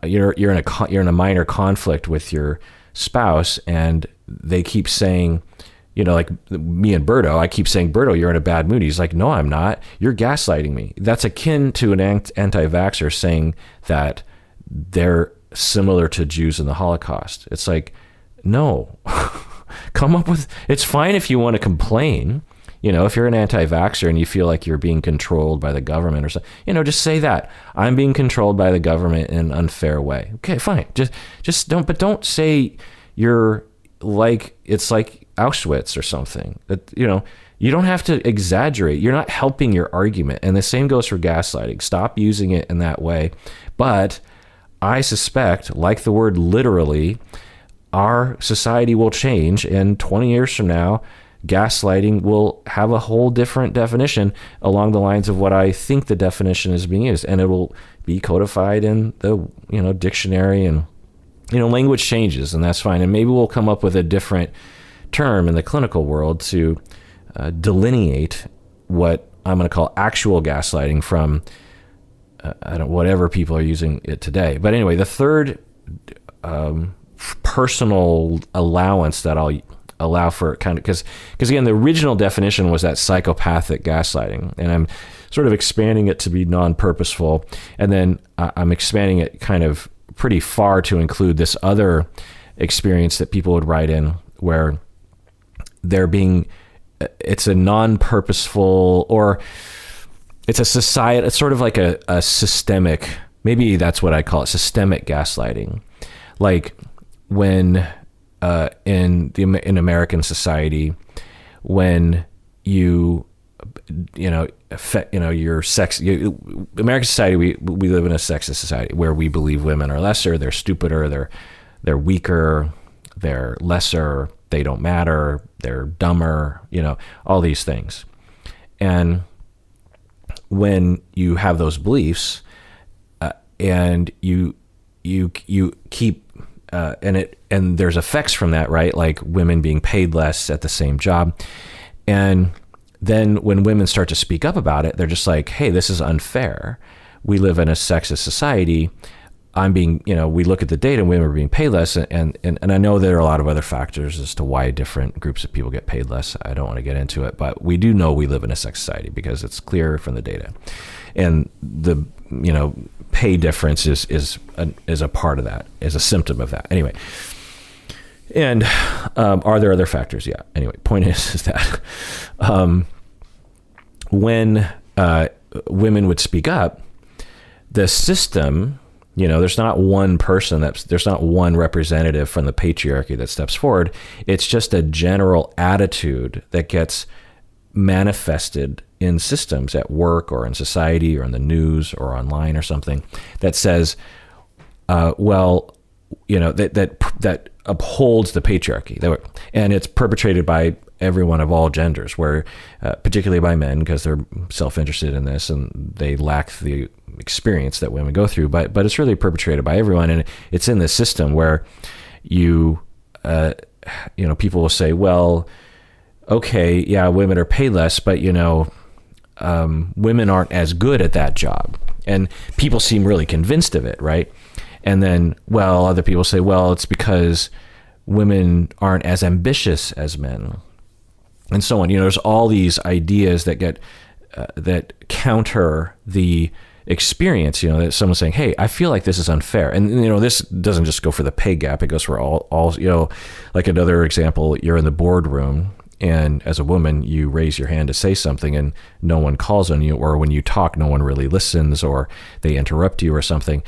you're in a minor conflict with your spouse, and they keep saying, like me and Berto, I keep saying, Berto, you're in a bad mood. He's like, no, I'm not. You're gaslighting me. That's akin to an anti-vaxxer saying that they're similar to Jews in the Holocaust. It's like, no, come up with, it's fine if you want to complain. If you're an anti-vaxxer and you feel like you're being controlled by the government or something, just say that I'm being controlled by the government in an unfair way. Okay, fine. Just don't say you're like, it's like Auschwitz or something. That, you don't have to exaggerate. You're not helping your argument. And the same goes for gaslighting. Stop using it in that way. But I suspect, like the word literally, our society will change, and 20 years from now, gaslighting will have a whole different definition along the lines of what I think the definition is being used, and it will be codified in the dictionary, and language changes, and that's fine. And maybe we'll come up with a different term in the clinical world to delineate what I'm going to call actual gaslighting from whatever people are using it today. But anyway, the third personal allowance that I'll allow for because again, the original definition was that psychopathic gaslighting, and I'm sort of expanding it to be non-purposeful, and then I'm expanding it kind of pretty far to include this other experience that people would write in where it's a non-purposeful, or it's a society, it's sort of like a systemic, maybe that's what I call it, systemic gaslighting. Like when in American society, when you affect, your sex. American society, we live in a sexist society where we believe women are lesser, they're stupider, they're weaker, they're lesser, they don't matter, they're dumber, all these things. And when you have those beliefs, and you keep and there's effects from that, right? Like women being paid less at the same job, and then when women start to speak up about it, they're just like, hey, this is unfair. We live in a sexist society. We look at the data and women are being paid less. And I know there are a lot of other factors as to why different groups of people get paid less. I don't want to get into it, but we do know we live in a sexist society because it's clear from the data. And the, pay difference is a part of that, is a symptom of that. Anyway. And are there other factors? Yeah. Anyway, point is that when women would speak up, the system, there's not one person there's not one representative from the patriarchy that steps forward. It's just a general attitude that gets manifested in systems at work or in society or in the news or online or something that says, that upholds the patriarchy, and it's perpetrated by everyone of all genders, where particularly by men, because they're self-interested in this and they lack the experience that women go through. But it's really perpetrated by everyone, and it's in this system where people will say, well, okay, yeah, women are paid less, but women aren't as good at that job, and people seem really convinced of it, right? And then, other people say, it's because women aren't as ambitious as men, and so on. There's all these ideas that get that counter the experience. That someone's saying, "Hey, I feel like this is unfair," and this doesn't just go for the pay gap; it goes for all. Like another example, you're in the boardroom, and as a woman, you raise your hand to say something, and no one calls on you, or when you talk, no one really listens, or they interrupt you or something.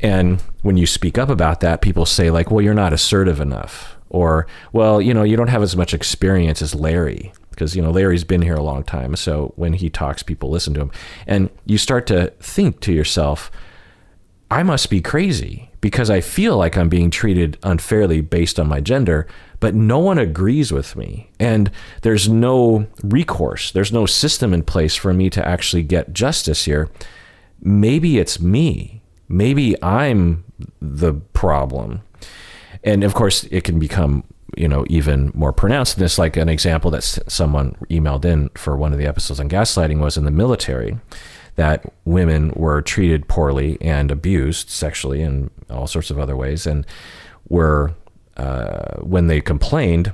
And when you speak up about that, people say like, well, you're not assertive enough. Or, well, you don't have as much experience as Larry, because, Larry's been here a long time. So when he talks, people listen to him. And you start to think to yourself, I must be crazy because I feel like I'm being treated unfairly based on my gender, but no one agrees with me. And there's no recourse. There's no system in place for me to actually get justice here. Maybe it's me. Maybe I'm the problem. And of course, it can become, even more pronounced than this. Like an example that someone emailed in for one of the episodes on gaslighting was in the military, that women were treated poorly and abused sexually and all sorts of other ways. And were, when they complained,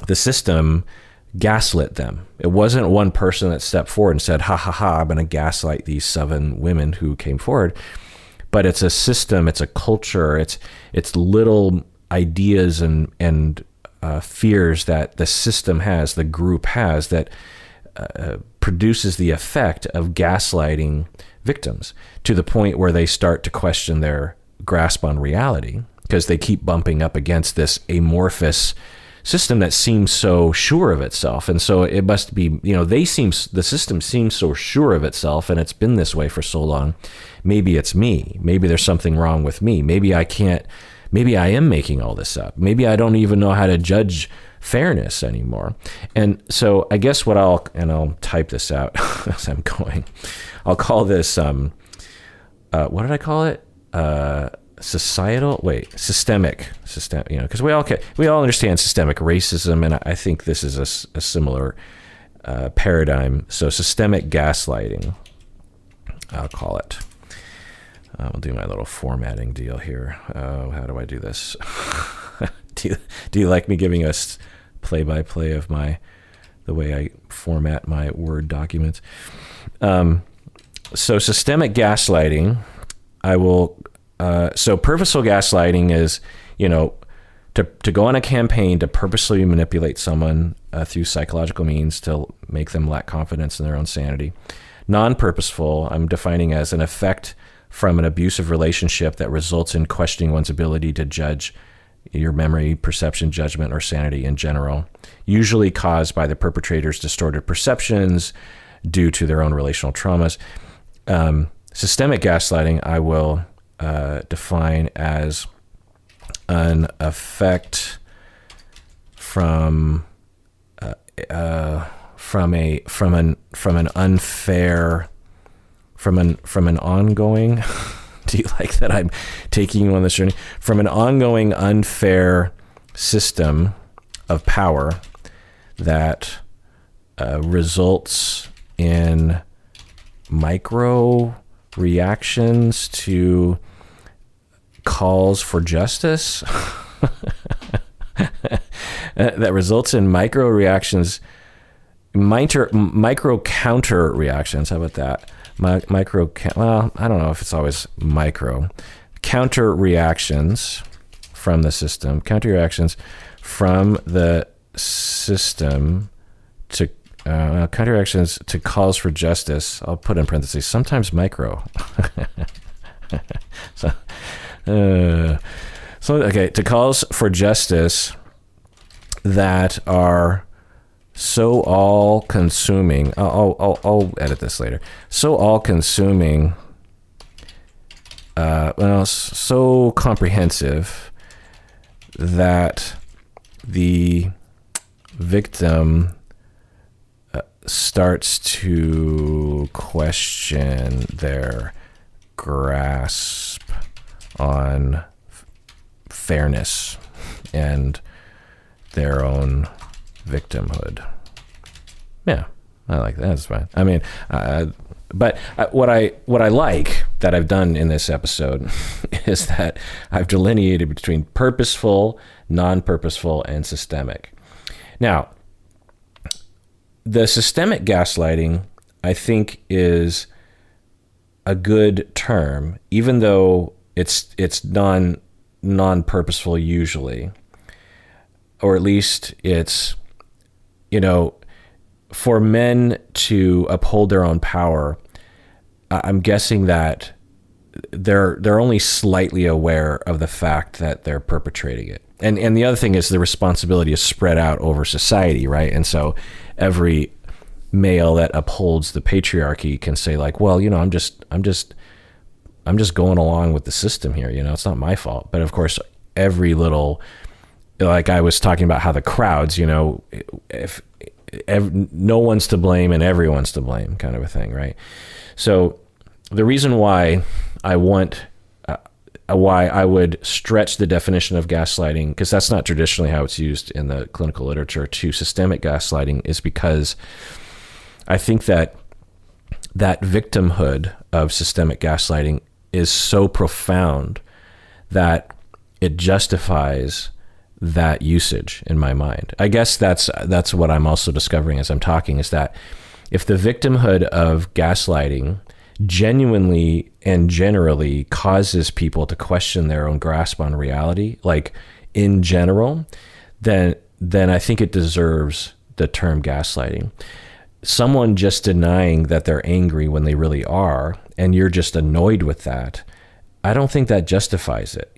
the system gaslit them. It wasn't one person that stepped forward and said, ha ha ha, I'm going to gaslight these 7 women who came forward. But it's a system, it's a culture, it's little ideas and fears that the system has, the group has, that produces the effect of gaslighting victims to the point where they start to question their grasp on reality, because they keep bumping up against this amorphous system that seems so sure of itself. And so it must be, the system seems so sure of itself, and it's been this way for so long. Maybe it's me. Maybe there's something wrong with me. Maybe I am making all this up. Maybe I don't even know how to judge fairness anymore. And so I guess I'll type this out as I'm going. I'll call this, what did I call it? Systemic, because we all understand systemic racism, and I think this is a similar paradigm. So systemic gaslighting, I'll call it. I'll do my little formatting deal here. How do I do this? Do you like me giving us play-by-play of the way I format my Word documents? So systemic gaslighting, I will. So purposeful gaslighting is, to go on a campaign to purposely manipulate someone through psychological means to make them lack confidence in their own sanity. Non-purposeful, I'm defining as an effect from an abusive relationship that results in questioning one's ability to judge your memory, perception, judgment, or sanity in general, usually caused by the perpetrator's distorted perceptions, due to their own relational traumas. Systemic gaslighting, I will define as an effect from an ongoing. Do you like that I'm taking you on this journey? From an ongoing unfair system of power that results in micro reactions to calls for justice. That results in micro reactions, micro counter reactions. How about that? Well, I don't know if it's always micro. Counter reactions from the system. Counter reactions from the system to counter reactions to calls for justice. I'll put in parentheses. Sometimes micro. To calls for justice that are so all-consuming. I'll edit this later. So all-consuming. So comprehensive that the victim starts to question their grasp on fairness and their own victimhood. Yeah, I like that. That's fine. I mean, but what I like that I've done in this episode is that I've delineated between purposeful, non-purposeful, and systemic. Now, the systemic gaslighting, I think, is a good term, even though it's non-purposeful usually, or at least it's, for men to uphold their own power. I'm guessing that they're only slightly aware of the fact that they're perpetrating it. And the other thing is the responsibility is spread out over society, right? And so every male that upholds the patriarchy can say like, well, I'm just going along with the system here. It's not my fault. But of course, every little, like I was talking about how the crowds, if no one's to blame and everyone's to blame, kind of a thing, right? So the reason why I would stretch the definition of gaslighting, because that's not traditionally how it's used in the clinical literature, to systemic gaslighting, is because I think that victimhood of systemic gaslighting is so profound that it justifies that usage in my mind. I guess that's what I'm also discovering as I'm talking, is that if the victimhood of gaslighting genuinely and generally causes people to question their own grasp on reality, like in general, then I think it deserves the term gaslighting. Someone just denying that they're angry when they really are, and you're just annoyed with that, I don't think that justifies it.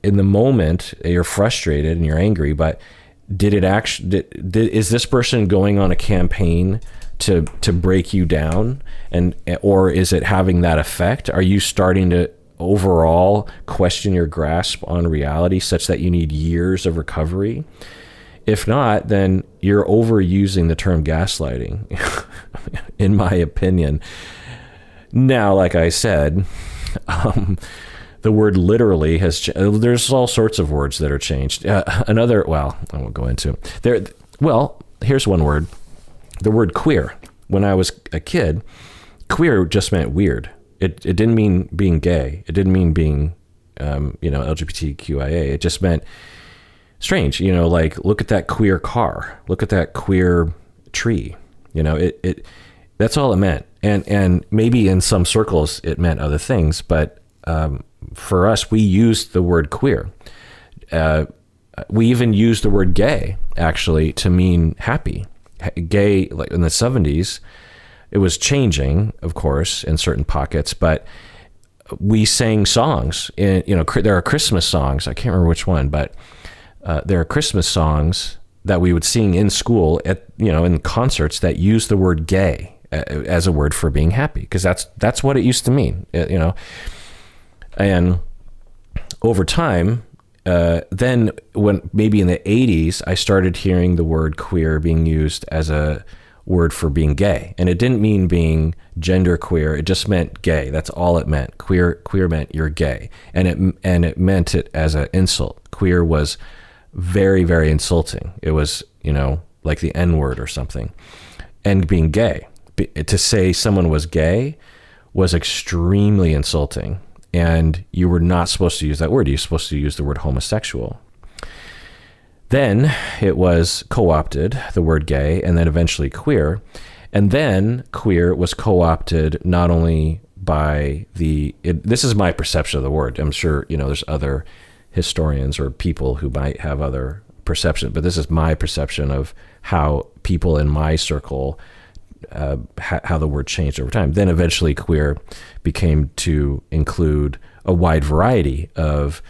In the moment you're frustrated and you're angry, but is this person going on a campaign to break you down, or is it having that effect? Are you starting to overall question your grasp on reality such that you need years of recovery? If not, then you're overusing the term gaslighting, in my opinion. Now, like I said, the word literally has there's all sorts of words that are changed. I won't go into there. Well, here's one word. The word queer. When I was a kid, queer just meant weird. It didn't mean being gay. It didn't mean being, LGBTQIA. It just meant strange. Like, look at that queer car. Look at that queer tree. That's all it meant. And maybe in some circles it meant other things, but for us, we used the word queer. We even used the word gay, actually, to mean happy. Gay, like in the 70s, it was changing, of course, in certain pockets, but we sang songs. There are Christmas songs. I can't remember which one, but there are Christmas songs that we would sing in school in concerts that use the word gay as a word for being happy, because that's what it used to mean, And over time, then when maybe in the 80s, I started hearing the word queer being used as a word for being gay. And it didn't mean being gender queer. It just meant gay. That's all it meant. Queer meant you're gay. And it meant it as an insult. Queer was very, very insulting. It was, like the N-word or something. And being gay, to say someone was gay was extremely insulting. And you were not supposed to use that word. You're supposed to use the word homosexual. Then it was co-opted, the word gay, and then eventually queer. And then queer was co-opted not only by this is my perception of the word. I'm sure, there's other historians or people who might have other perception, but this is my perception of how people in my circle, how the word changed over time. Then eventually queer became to include a wide variety of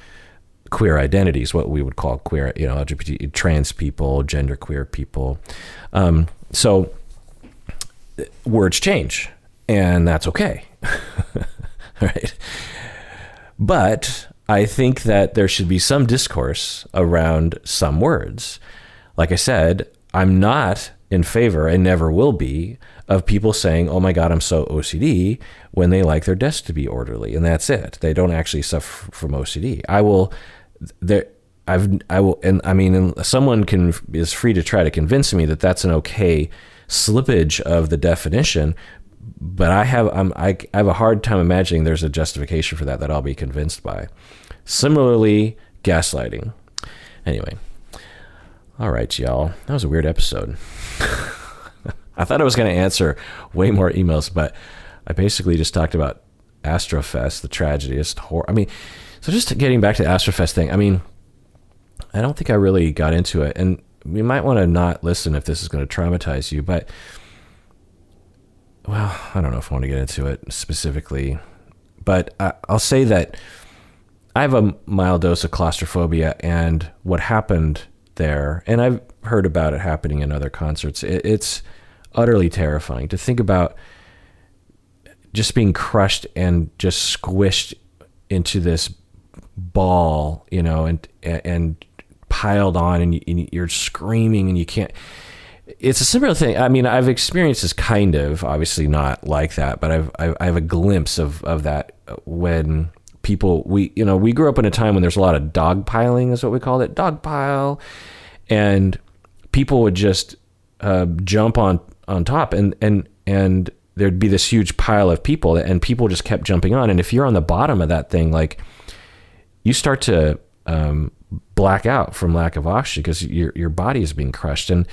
queer identities, what we would call queer, LGBT, trans people, gender queer people. So words change, and that's okay. Right? But I think that there should be some discourse around some words. Like I said, I'm not in favor, and never will be, of people saying, "Oh my God, I'm so OCD," when they like their desk to be orderly, and that's it. They don't actually suffer from OCD. Someone is free to try to convince me that that's an okay slippage of the definition, but I have a hard time imagining there's a justification for that I'll be convinced by. Similarly, gaslighting. Anyway, all right, y'all. That was a weird episode. I thought I was going to answer way more emails, but I basically just talked about Astrofest, the tragedy. So just getting back to the Astrofest thing, I don't think I really got into it, and you might want to not listen if this is going to traumatize you, but, well, I don't know if I want to get into it specifically, but I'll say that I have a mild dose of claustrophobia, and what happened there, and I've heard about it happening in other concerts, it's utterly terrifying to think about just being crushed and just squished into this ball, and piled on, and you're screaming, and you can't. It's a similar thing. I've experienced this kind of, obviously not like that, but I have a glimpse of that when people, we grew up in a time when there's a lot of dogpiling, is what we called it, dogpile, and people would just jump on top, and there'd be this huge pile of people, and people just kept jumping on. And if you're on the bottom of that thing, like, you start to black out from lack of oxygen because your body is being crushed. And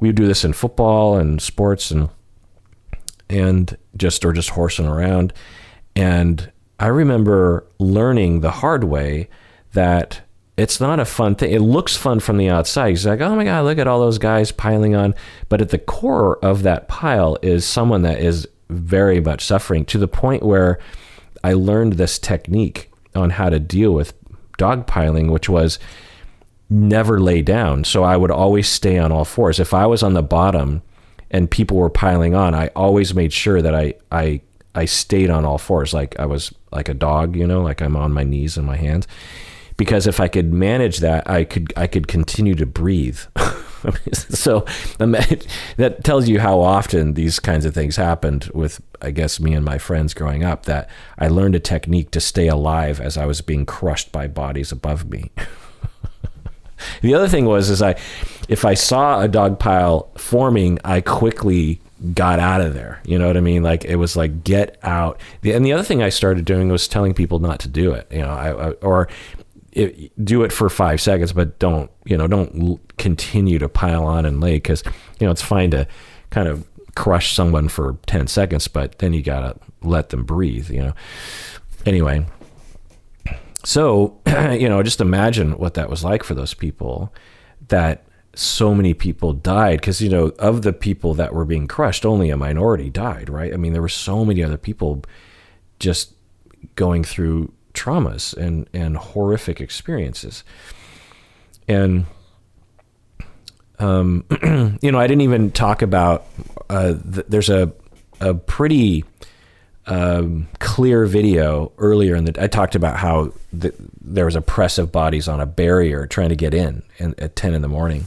we would do this in football and sports and just horsing around. And I remember learning the hard way that it's not a fun thing. It looks fun from the outside. It's like, oh my God, look at all those guys piling on. But at the core of that pile is someone that is very much suffering, to the point where I learned this technique on how to deal with dogpiling, which was never lay down. So I would always stay on all fours. If I was on the bottom and people were piling on, I always made sure that I stayed on all fours, like I was like a dog, like I'm on my knees and my hands. Because if I could manage that, I could continue to breathe. So that tells you how often these kinds of things happened with, I guess, me and my friends growing up, that I learned a technique to stay alive as I was being crushed by bodies above me. The other thing was, if I saw a dog pile forming, I quickly got out of there. You know what I mean? Like, it was like, get out. And the other thing I started doing was telling people not to do it. Do it for 5 seconds, but don't continue to pile on and lay, because it's fine to kind of crush someone for 10 seconds, but then you gotta let them breathe. Anyway, so just imagine what that was like for those people, that so many people died, because of the people that were being crushed, only a minority died, right? There were so many other people just going through traumas and horrific experiences. And I didn't even talk about there's a a pretty clear video earlier I talked about how there was a press of bodies on a barrier trying to get in at 10 in the morning.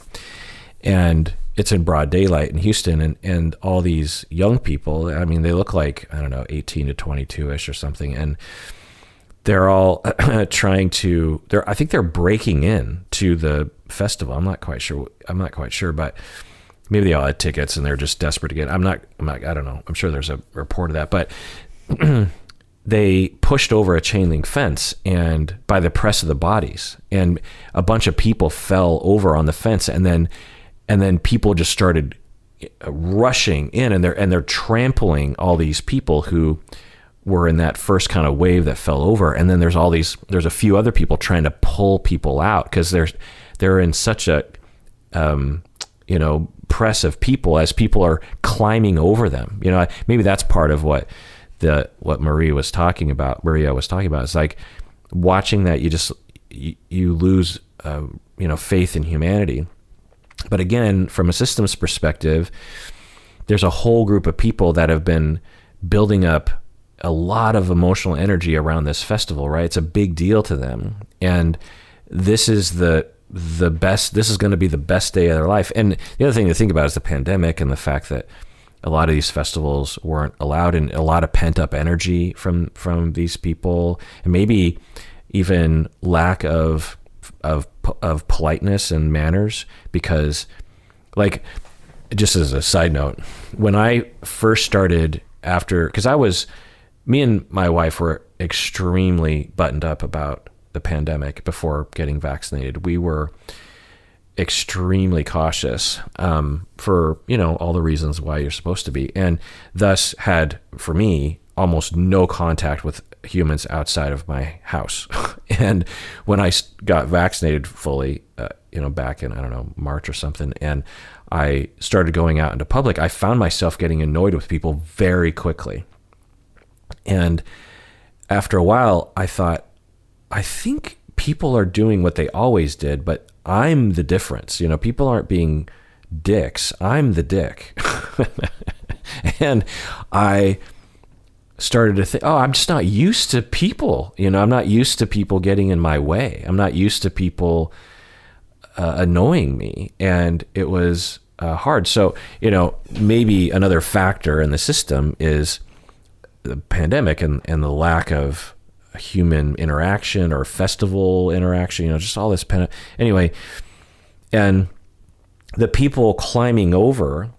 And it's in broad daylight in Houston, and all these young people, I mean, they look like, I don't know, 18 to 22-ish or something. And they're all I think they're breaking in to the festival. I'm not quite sure, but maybe they all had tickets and they're just desperate to get. I don't know. I'm sure there's a report of that, but they pushed over a chain link fence and by the press of the bodies, and a bunch of people fell over on the fence, and then people just started rushing in, and they're trampling all these people who were in that first kind of wave that fell over. And then there's a few other people trying to pull people out because they're in such a press of people as people are climbing over them. Maybe that's part of what Maria was talking about. It's like watching that you lose faith in humanity. But again, from a systems perspective, there's a whole group of people that have been building up a lot of emotional energy around this festival, right? It's a big deal to them. And this is the best, this is going to be the best day of their life. And the other thing to think about is the pandemic and the fact that a lot of these festivals weren't allowed, and a lot of pent up energy from these people, and maybe even lack of politeness and manners. Because, like, just as a side note, when I first started because me and my wife were extremely buttoned up about the pandemic before getting vaccinated. We were extremely cautious for, all the reasons why you're supposed to be, and thus had, for me, almost no contact with humans outside of my house. And when I got vaccinated fully, back in, I don't know, March or something, and I started going out into public, I found myself getting annoyed with people very quickly. And after a while, I thought, I think people are doing what they always did, but I'm the difference. People aren't being dicks. I'm the dick. And I started to think, I'm just not used to people. I'm not used to people getting in my way. I'm not used to people annoying me. And it was hard. So, maybe another factor in the system is the pandemic and the lack of human interaction or festival interaction, just all this anyway. And the people climbing over,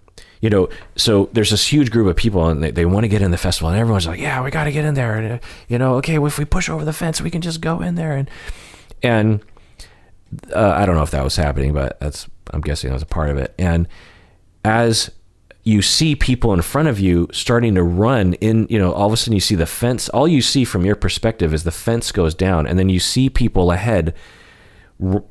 so there's this huge group of people, and they want to get in the festival, and everyone's like, yeah, we got to get in there. And, okay, well, if we push over the fence, we can just go in there. And I don't know if that was happening, but I'm guessing that was a part of it. And as you see people in front of you starting to run in, all of a sudden you see the fence. All you see from your perspective is the fence goes down, and then you see people ahead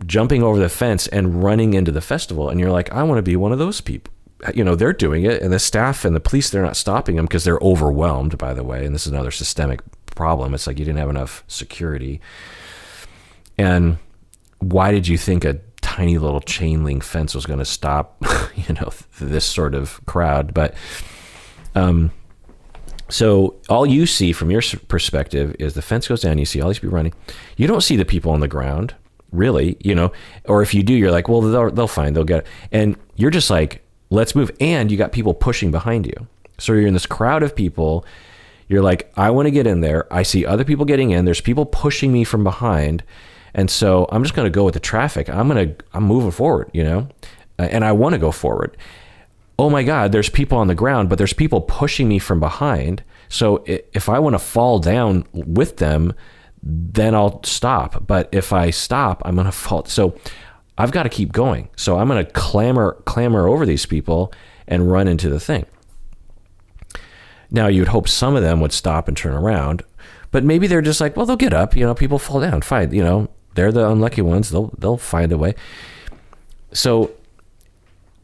jumping over the fence and running into the festival. And you're like, I want to be one of those people. They're doing it, and the staff and the police, they're not stopping them because they're overwhelmed, by the way. And this is another systemic problem. It's like you didn't have enough security. And why did you think a tiny little chain link fence was going to stop, this sort of crowd? But so all you see from your perspective is the fence goes down. You see all these people running. You don't see the people on the ground, really, or if you do, you're like, well, they'll find, they'll get it. And you're just like, let's move. And you got people pushing behind you. So you're in this crowd of people. You're like, I want to get in there. I see other people getting in. There's people pushing me from behind. And so I'm just going to go with the traffic. I'm moving forward, and I want to go forward. Oh my God, there's people on the ground, but there's people pushing me from behind. So if I want to fall down with them, then I'll stop. But if I stop, I'm going to fall. So I've got to keep going. So I'm going to clamber over these people and run into the thing. Now you'd hope some of them would stop and turn around, but maybe they're just like, well, they'll get up, people fall down, fine. They're the unlucky ones. They'll find a way. So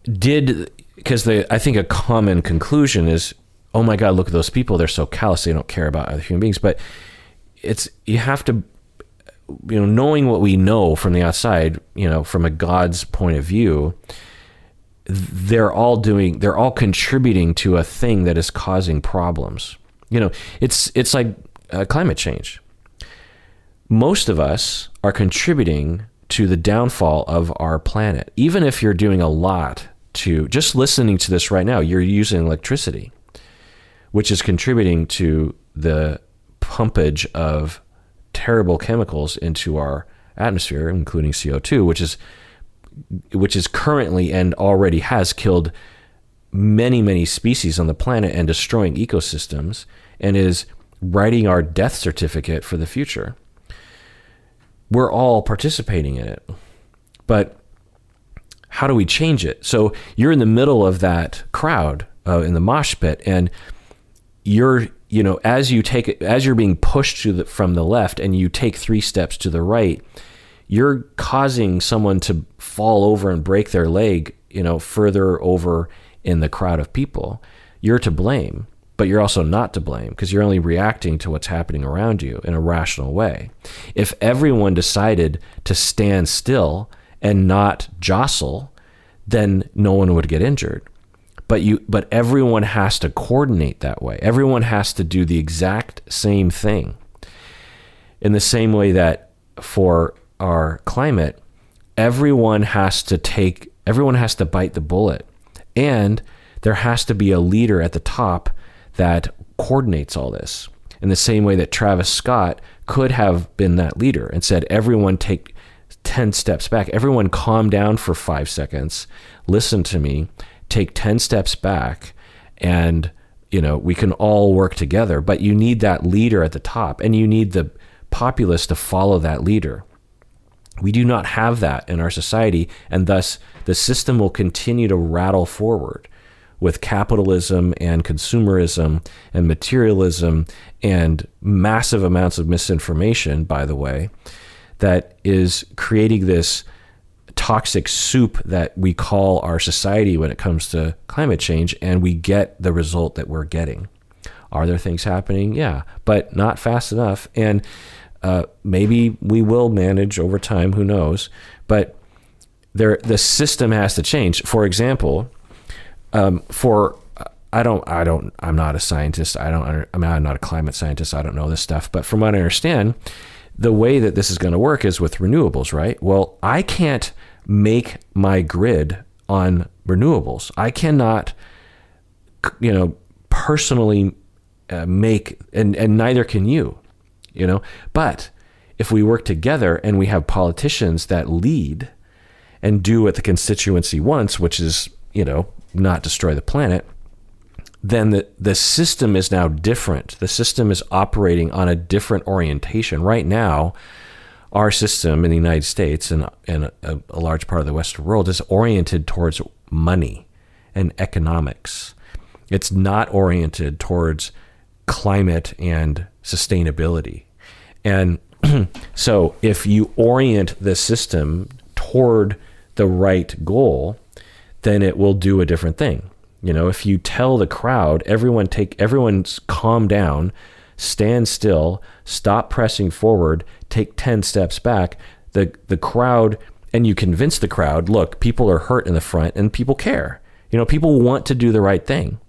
because I think a common conclusion is, oh my God, look at those people. They're so callous. They don't care about other human beings. But you have to, knowing what we know from the outside, from a God's point of view, they're all contributing to a thing that is causing problems. It's like climate change. Most of us are contributing to the downfall of our planet. Even if you're doing a lot to, just listening to this right now, you're using electricity, which is contributing to the pumpage of terrible chemicals into our atmosphere, including CO2, which is currently and already has killed many, many species on the planet and destroying ecosystems, and is writing our death certificate for the future. We're all participating in it. But how do we change it? So you're in the middle of that crowd in the mosh pit, and you're, as you're being pushed from the left and you take 3 steps to the right, you're causing someone to fall over and break their leg, further over in the crowd of people. You're to blame, but you're also not to blame, because you're only reacting to what's happening around you in a rational way. If everyone decided to stand still and not jostle, then no one would get injured. But everyone has to coordinate that way. Everyone has to do the exact same thing. In the same way that for our climate, everyone has to bite the bullet, and there has to be a leader at the top that coordinates all this. In the same way that Travis Scott could have been that leader and said, everyone take 10 steps back. Everyone calm down for 5 seconds. Listen to me. Take 10 steps back, and we can all work together. But you need that leader at the top, and you need the populace to follow that leader. We do not have that in our society, and thus the system will continue to rattle forward with capitalism and consumerism and materialism and massive amounts of misinformation, by the way, that is creating this toxic soup that we call our society when it comes to climate change, and we get the result that we're getting. Are there things happening? Yeah, but not fast enough. And maybe we will manage over time, who knows? But the system has to change. For example, I'm not a scientist. I'm not a climate scientist. I don't know this stuff. But from what I understand, the way that this is going to work is with renewables, right? Well, I can't make my grid on renewables. I cannot, personally make, and neither can you, But if we work together and we have politicians that lead and do what the constituency wants, which is, not destroy the planet, then the system is now different. The system is operating on a different orientation. Right now, our system in the United States and a large part of the Western world is oriented towards money and economics. It's not oriented towards climate and sustainability. And so if you orient the system toward the right goal, then it will do a different thing. If you tell the crowd, everyone's calm down, stand still, stop pressing forward, take 10 steps back, the crowd, and you convince the crowd, look, people are hurt in the front and people care. People want to do the right thing.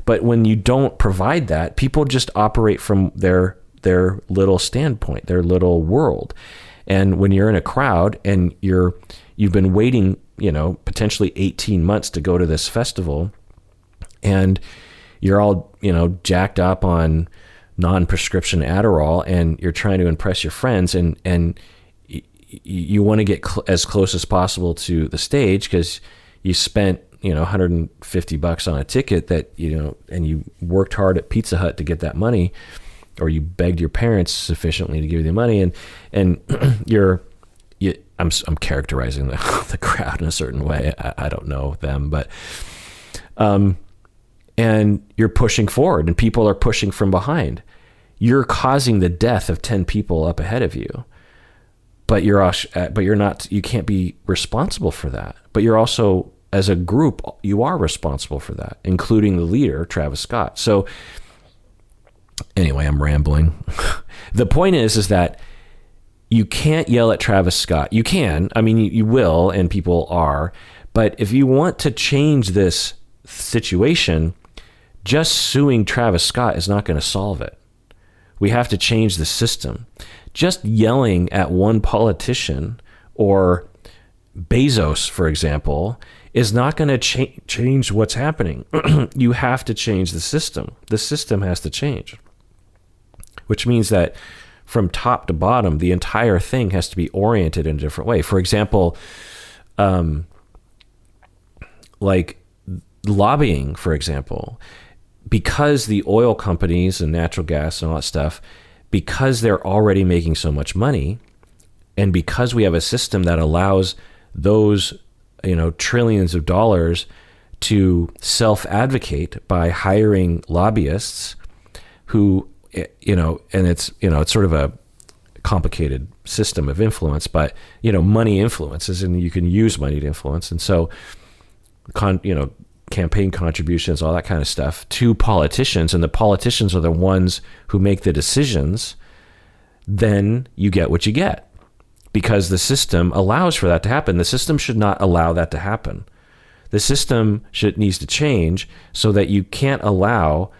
But when you don't provide that, people just operate from their little standpoint, their little world. And when you're in a crowd and you've been waiting, potentially 18 months to go to this festival, and you're all, jacked up on non-prescription Adderall, and you're trying to impress your friends, and you want to get as close as possible to the stage because you spent, $150 on a ticket that, and you worked hard at Pizza Hut to get that money, or you begged your parents sufficiently to give you the money, and I'm characterizing the crowd in a certain way. I don't know them, but and you're pushing forward, and people are pushing from behind. You're causing the death of 10 people up ahead of you, but you're not. You can't be responsible for that. But you're also, as a group, you are responsible for that, including the leader, Travis Scott. So anyway, I'm rambling. The point is that you can't yell at Travis Scott. You can, you will, and people are, But if you want to change this situation, just suing Travis Scott is not going to solve it. We have to change the system. Just yelling at one politician or Bezos, for example, is not going to change what's happening. You have to change the system. The system has to change, which means that from top to bottom, the entire thing has to be oriented in a different way. For example, like lobbying, for example, because the oil companies and natural gas and all that stuff, because they're already making so much money, and because we have a system that allows those, trillions of dollars to self-advocate by hiring lobbyists who, and it's sort of a complicated system of influence, but, money influences, and you can use money to influence. And so, campaign contributions, all that kind of stuff to politicians, and the politicians are the ones who make the decisions, then you get what you get, because the system allows for that to happen. The system should not allow that to happen. The system needs to change so that you can't allow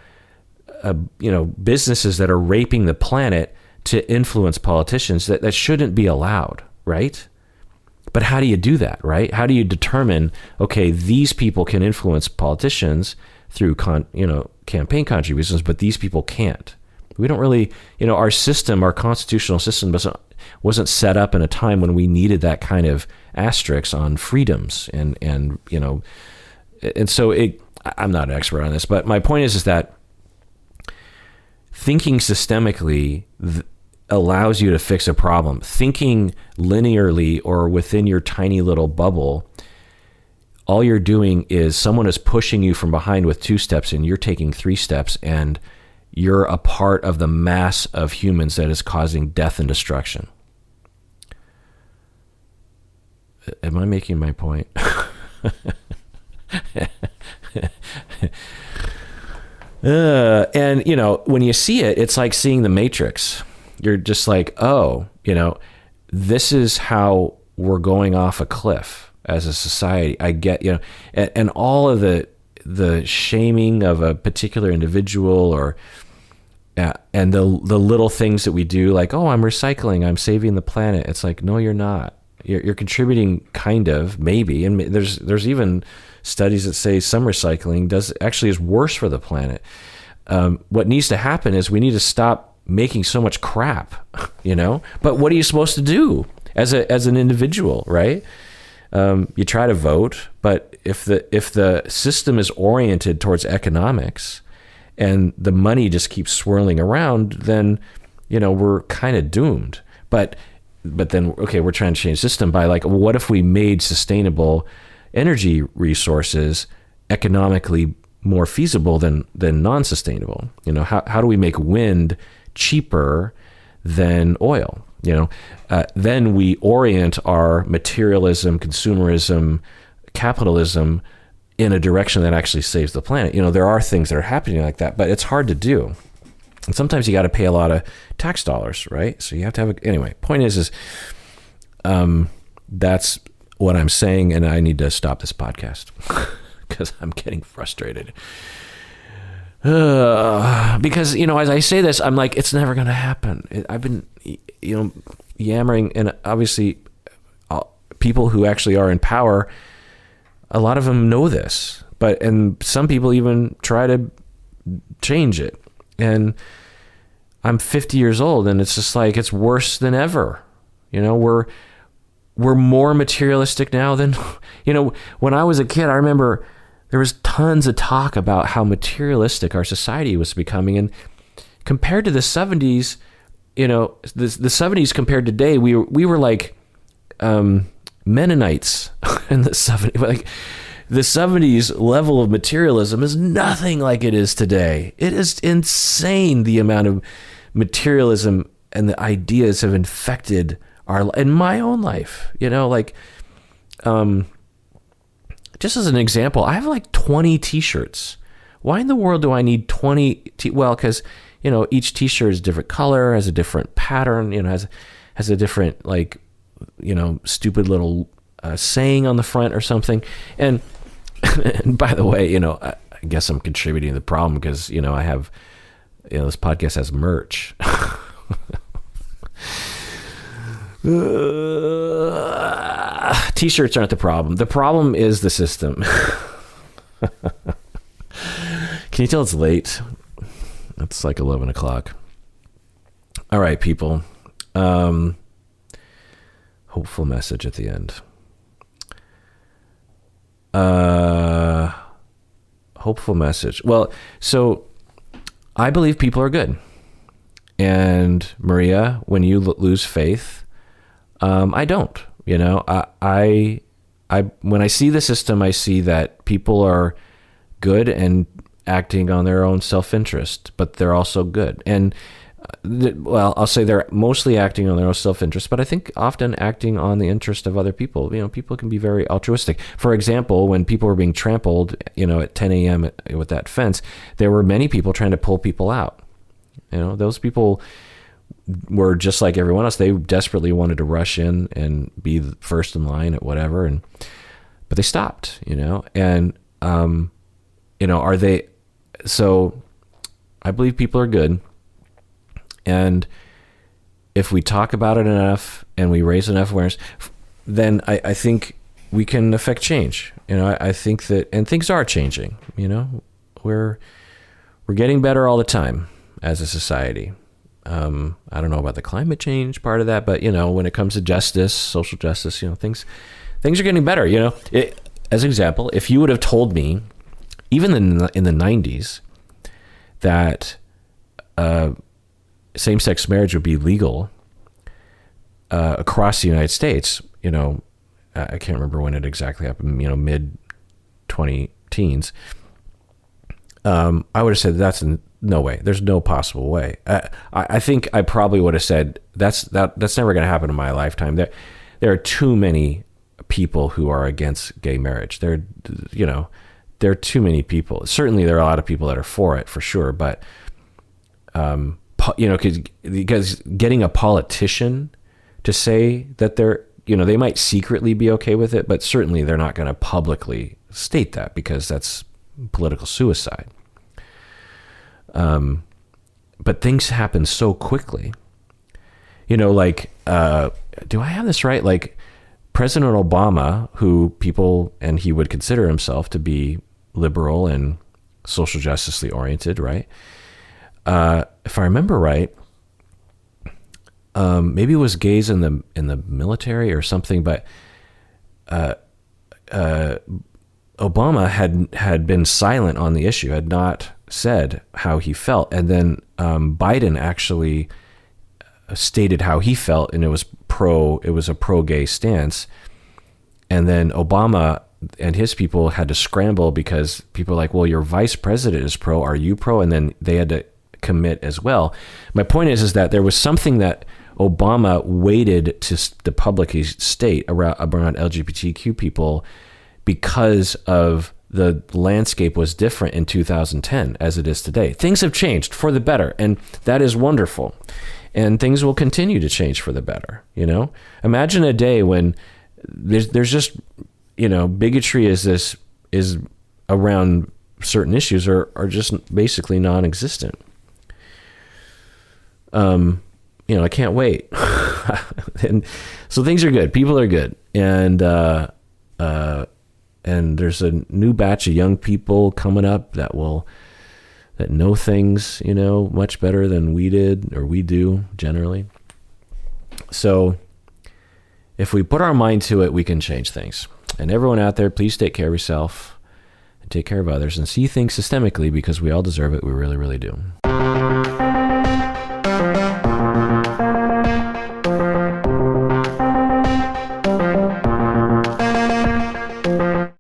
businesses that are raping the planet to influence politicians. That shouldn't be allowed, right? But how do you do that, right? How do you determine, okay, these people can influence politicians through campaign contributions, but these people can't? We don't really, our system, our constitutional system wasn't set up in a time when we needed that kind of asterisk on freedoms, and so I'm not an expert on this, but my point is that thinking systemically allows you to fix a problem. Thinking linearly or within your tiny little bubble, all you're doing is someone is pushing you from behind with 2 steps and you're taking 3 steps, and you're a part of the mass of humans that is causing death and destruction. Am I making my point? And, when you see it, it's like seeing the Matrix. You're just like, oh, this is how we're going off a cliff as a society. I get, and all of the shaming of a particular individual, or and the little things that we do, like, oh, I'm recycling, I'm saving the planet. It's like, no, you're not. You're contributing, kind of, maybe, and there's even studies that say some recycling is worse for the planet. What needs to happen is we need to stop making so much crap, But what are you supposed to do as an individual, right? You try to vote, but if the system is oriented towards economics and the money just keeps swirling around, then we're kind of doomed. But then, okay, we're trying to change the system by, like, what if we made sustainable energy resources economically more feasible than non-sustainable? How do we make wind cheaper than oil? Then we orient our materialism, consumerism, capitalism in a direction that actually saves the planet. There are things that are happening like that, but it's hard to do. And sometimes you got to pay a lot of tax dollars, right? So you have to have anyway, point is that's what I'm saying, and I need to stop this podcast because I'm getting frustrated. Because, as I say this, I'm like, it's never going to happen. I've been, yammering, and obviously people who actually are in power, a lot of them know this, and some people even try to change it. And I'm 50 years old, and it's just like, it's worse than ever. We're more materialistic now than, when I was a kid, I remember there was tons of talk about how materialistic our society was becoming. And compared to the 70s, the 70s compared to today, we were like Mennonites in the 70s. Like, the 70s level of materialism is nothing like it is today. It is insane, the amount of materialism and the ideas have infected in my own life. Just as an example, I have like 20 t-shirts. Why in the world do I need 20? Well, because, each t-shirt is a different color, has a different pattern, has a different, stupid little saying on the front or something. And, and by the way, I guess I'm contributing to the problem because, I have, this podcast has merch. T-shirts aren't the problem. The problem is the system. Can you tell it's late? It's like 11 o'clock. All right, people. Hopeful message at the end. Hopeful message. Well, so I believe people are good. And Maria, when you lose faith, I don't. I when I see the system, I see that people are good and acting on their own self-interest, but they're also good. And I'll say they're mostly acting on their own self-interest, but I think often acting on the interest of other people. People can be very altruistic. For example, when people were being trampled, at 10 a.m. with that fence, there were many people trying to pull people out. Those people were just like everyone else. They desperately wanted to rush in and be the first in line at whatever, but they stopped. And are they? So I believe people are good. And if we talk about it enough and we raise enough awareness, then I think we can affect change. I think that, and things are changing. We're getting better all the time as a society. I don't know about the climate change part of that, but when it comes to justice, social justice, things are getting better. As an example, if you would have told me, even in the 90s, that same-sex marriage would be legal across the United States, I can't remember when it exactly happened, mid-20-teens, I would have said that's no way. There's no possible way. I think I probably would have said that's never going to happen in my lifetime. There are too many people who are against gay marriage. There are too many people. Certainly, there are a lot of people that are for it, for sure. But because getting a politician to say that they might secretly be okay with it, but certainly they're not going to publicly state that because that's political suicide. But things happen so quickly. Do I have this right? Like President Obama, and he would consider himself to be liberal and social justicely oriented, right? If I remember right, maybe it was gays in the military or something, but Obama had been silent on the issue, had not said how he felt, and then Biden actually stated how he felt, and it was a pro-gay stance, and then Obama and his people had to scramble because people were like, well, your vice president is pro, are you pro? And then they had to commit as well. My point is that there was something that Obama waited to the publicly state around LGBTQ people because of the landscape was different in 2010 as it is today. Things have changed for the better, and that is wonderful. And things will continue to change for the better. Imagine a day when there's just, bigotry is around certain issues are just basically non-existent. I can't wait. And so things are good. People are good. And there's a new batch of young people coming up that know things, much better than we did or we do generally. So if we put our mind to it, we can change things. And everyone out there, please take care of yourself and take care of others and see things systemically because we all deserve it. We really, really do.